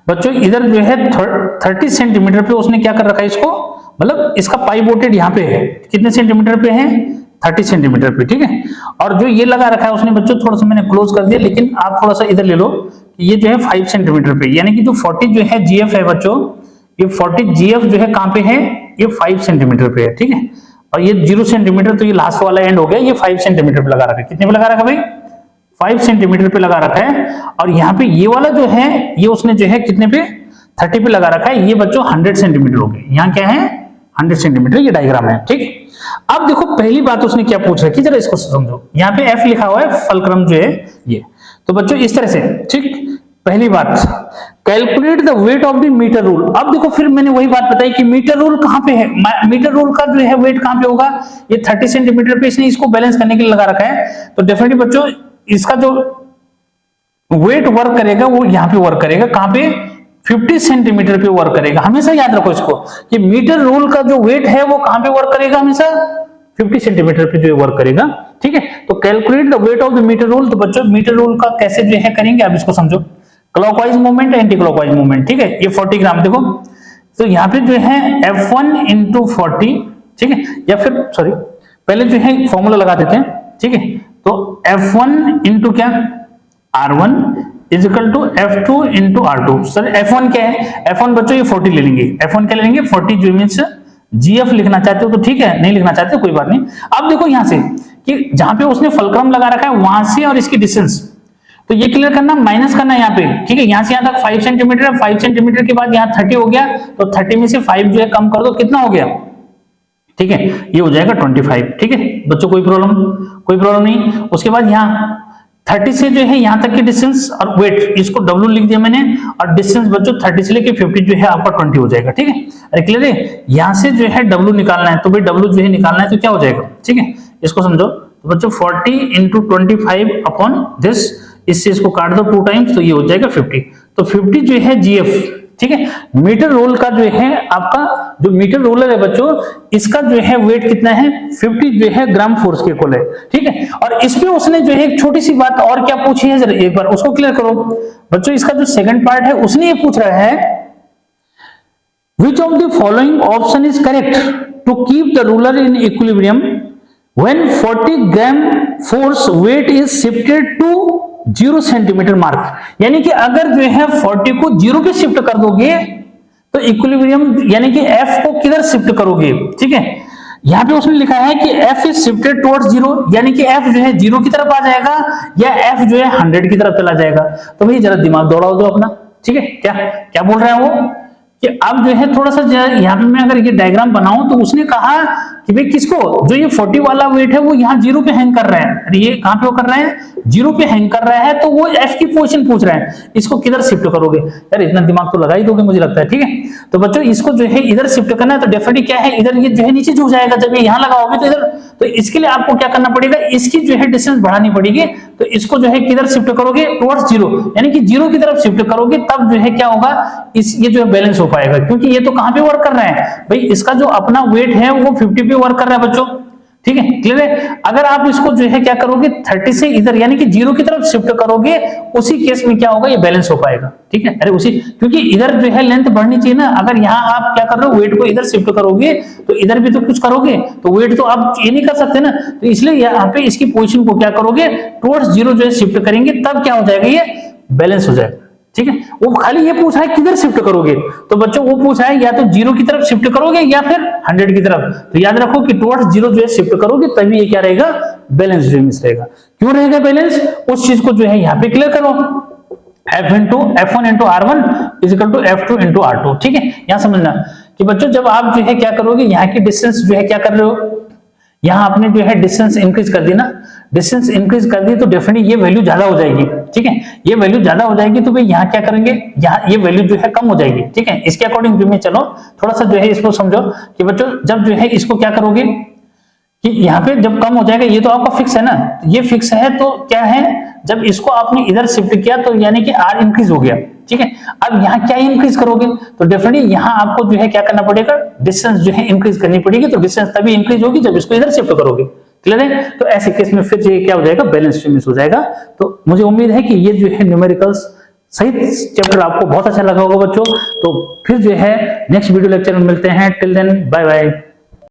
बच्चों इधर जो है 30 सेंटीमीटर पे उसने क्या कर रखा है इसको, मतलब इसका पाइवोटेड यहाँ पे है, कितने सेंटीमीटर पे है, 30 सेंटीमीटर पे। ठीक है, और जो ये लगा रखा है उसने बच्चों, थोड़ा सा मैंने क्लोज कर दिया, लेकिन आप थोड़ा सा इधर ले लो, ये जो है 5 सेंटीमीटर पे, यानी कि जो 40 जो है GF है बच्चों, ये 40 GF जो है कहां पे है, ये 5 सेंटीमीटर पे है। ठीक है, और ये 0 सेंटीमीटर, तो ये लास्ट वाला एंड हो गया, ये 5 सेंटीमीटर पे लगा रखा है। कितने पे लगा रखा है भाई, 5 सेंटीमीटर पे लगा रखा है। और यहाँ पे ये वाला जो है ये उसने जो है कितने पे, 30 पे लगा रखा है, ये बच्चों 100 सेंटीमीटर हो गए। यहाँ क्या है, 100 सेंटीमीटर, ये डायग्राम है। ठीक, अब देखो पहली बात उसने क्या पूछ रखी, जरा इसको समझो। यहाँ पे F लिखा हुआ है, फलक्रम जो है ये, तो बच्चों इस तरह से। ठीक, पहली बात calculate the weight of the metre rule. अब देखो फिर मैंने वही बात बताई कि मीटर रूल कहां पे है, मीटर रूल का जो है वेट कहां पे होगा, ये 30 सेंटीमीटर पे इसने इसको बैलेंस करने के लिए लगा रखा है। तो डेफिनेटली बच्चों इसका जो वेट वर्क करेगा वो यहाँ पे वर्क करेगा, कहां पे 50 सेंटीमीटर पे वर्क करेगा। हमेशा याद रखो इसको कि मीटर रूल का जो वेट है वो कहां पे वर्क करेगा, हमेशा 50 सेंटीमीटर पे जो वर्क करेगा। ठीक है, तो calculate the weight of the metre rule. तो बच्चों मीटर रूल का कैसे जो है करेंगे आप इसको समझो, clockwise movement, anti clockwise movement. ठीक है, ये 40 ग्राम देखो, तो यहाँ पे जो है F1 इंटू 40, ठीक है, या फिर सॉरी पहले जो है फॉर्मूला लगा देते हैं। ठीक है, तो F1 इंटू क्या R1 is equal to F2 into R2। Sir F1 क्या है, F1 बच्चों ये 40 ले लेंगे, F1 क्या ले लेंगे 40, जो मीन्स GF लिखना चाहते हो तो ठीक है, नहीं लिखना चाहते हो कोई बात नहीं। अब देखो यहां से कि जहां पे उसने फलक्रम लगा रखा है वहां से और इसकी डिस्टेंस, तो ये क्लियर करना, माइनस करना यहाँ पे। ठीक है, यहां से यहां तक 5 सेंटीमीटर है, 5 सेंटीमीटर के बाद यहाँ 30 हो गया, तो 30 में से 5 जो है कम कर दो, कितना हो गया, ठीक है, ये हो जाएगा 25। ठीक है बच्चों, कोई प्रॉब्लम नहीं। उसके बाद यहाँ 30 से जो है यहां तक की डिस्टेंस और वेट, इसको W लिख दिया मैंने, और डिस्टेंस बच्चों 30 से लेके 50 जो है आपका 20 हो जाएगा। ठीक है, अरे क्लियर है, यहां से जो है W निकालना है, तो भाई W जो है निकालना है तो क्या हो जाएगा, ठीक है, इसको समझो। तो बच्चों 40 इंटू 25 अपॉन दिस, इससे इसको काट दो 2 टाइम्स, तो ये हो जाएगा 50। तो 50 जो है GF। ठीक है, मीटर रोल का जो है आपका जो मीटर रोलर है बच्चों, इसका जो है वेट कितना है 50 जो है ग्राम फोर्स के इक्वल है। ठीक है, और इसमें उसने जो है एक छोटी सी बात और क्या पूछी है, जरा एक बार उसको क्लियर करो बच्चों। इसका जो सेकंड पार्ट है उसने ये पूछ रहा है, which of the following option is correct to keep the ruler in equilibrium when 40 gram force weight is shifted to 0 centimetre mark. यानी कि अगर जो है 40 को 0 पे शिफ्ट कर दोगे तो इक्विलिब्रियम यानी कि F को किधर शिफ्ट करोगे। ठीक है, यहां पे उसने लिखा है कि F इज शिफ्टेड टुवर्ड्स 0, यानी कि F जो है 0 की तरफ आ जाएगा या F जो है 100 की तरफ चला जाएगा। तो भाई जरा दिमाग दौड़ाओ दो अपना। ठीक है, क्या बोल रहा है वो कि अब जो है थोड़ा सा यहाँ पे मैं अगर ये डायग्राम बनाऊं तो उसने कहा कि भाई किसको, जो ये 40 वाला वेट है वो यहाँ 0 पे हैंग कर रहा है, अरे ये कहां पे वो कर रहा है 0 पे हैंग कर रहा है, तो वो F की पोजीशन पूछ रहा है, इसको किधर शिफ्ट करोगे। यार इतना दिमाग तो लगा ही दोगे मुझे लगता है। ठीक है, तो बच्चों इसको जो है इधर शिफ्ट करना है, तो डेफिनेटली क्या है, इधर ये जो है नीचे झुक जाएगा, जब ये यहाँ लगाओगे तो इधर, तो इसके लिए आपको क्या करना पड़ेगा, इसकी जो है डिस्टेंस बढ़ानी पड़ेगी। तो इसको जो है किधर शिफ्ट करोगे, टुवर्ड्स 0, यानी कि 0 की तरफ शिफ्ट करोगे, तब जो है क्या होगा, ये जो है बैलेंस हो पाएगा। क्योंकि ये तो कहां पे वर्क कर रहा है भाई, इसका जो अपना वेट है वो 50 पे वर्क कर रहा है बच्चों। ठीक है, क्लियर है। अगर आप इसको जो है क्या करोगे 30 से इधर यानी कि 0 की तरफ शिफ्ट करोगे, उसी केस में क्या होगा, ये बैलेंस हो पाएगा। ठीक है, अरे उसी, क्योंकि इधर जो है लेंथ बढ़नी चाहिए ना, अगर यहाँ आप क्या कर रहे हो वेट को इधर शिफ्ट करोगे तो इधर भी तो कुछ करोगे, तो वेट तो आप ये नहीं कर सकते ना, तो इसलिए यहाँ पे इसकी पोजीशन को क्या करोगे टुवर्ड्स 0 जो है शिफ्ट करेंगे, तब क्या हो जाएगा, ये बैलेंस हो जाएगा। ठीक है, वो खाली ये पूछा है किधर शिफ्ट करोगे, तो बच्चों वो पूछा है या तो 0 की तरफ शिफ्ट करोगे या फिर 100 की तरफ। तो याद रखो कि टुवर्ड्स 0 जो है शिफ्ट करोगे, तभी ये क्या रहेगा, बैलेंस जो रहेगा। क्यों रहेगा बैलेंस, उस चीज को जो है यहाँ पे क्लियर करो। F1 into R1 is equal to F2 into R2। ठीक है, यहां समझना कि बच्चों जब आप जो है क्या करोगे, यहाँ की डिस्टेंस जो है क्या कर रहे हो, यहाँ आपने जो है डिस्टेंस इंक्रीज कर दी ना, डिस्टेंस इंक्रीज कर दी तो डेफिनेटली ये वैल्यू ज्यादा हो जाएगी। ठीक है, ये वैल्यू ज्यादा हो जाएगी तो भाई यहाँ क्या करेंगे, यहाँ ये वैल्यू जो है कम हो जाएगी। ठीक है, इसके अकॉर्डिंग में चलो थोड़ा सा जो है इसको समझो कि बच्चों जब जो है इसको क्या करोगे कि यहाँ पे जब कम हो जाएगा, ये तो आपका फिक्स है ना, ये फिक्स है, तो क्या है जब इसको आपने इधर शिफ्ट किया तो यानी कि R इंक्रीज हो गया। ठीक है, अब यहाँ क्या इंक्रीज करोगे, तो डेफिनेटली यहाँ आपको जो है क्या करना पड़ेगा, डिस्टेंस जो है इंक्रीज करनी पड़ेगी। तो डिस्टेंस तभी इंक्रीज होगी जब इसको इधर शिफ्ट करोगे। क्लियर है, तो ऐसे केस में फिर ये क्या हो जाएगा, बैलेंस हो जाएगा। तो मुझे उम्मीद है कि ये जो है न्यूमेरिकल्स सही चैप्टर आपको बहुत अच्छा लगा होगा बच्चों। तो फिर जो है नेक्स्ट वीडियो लेक्चर में मिलते हैं। Till then bye bye.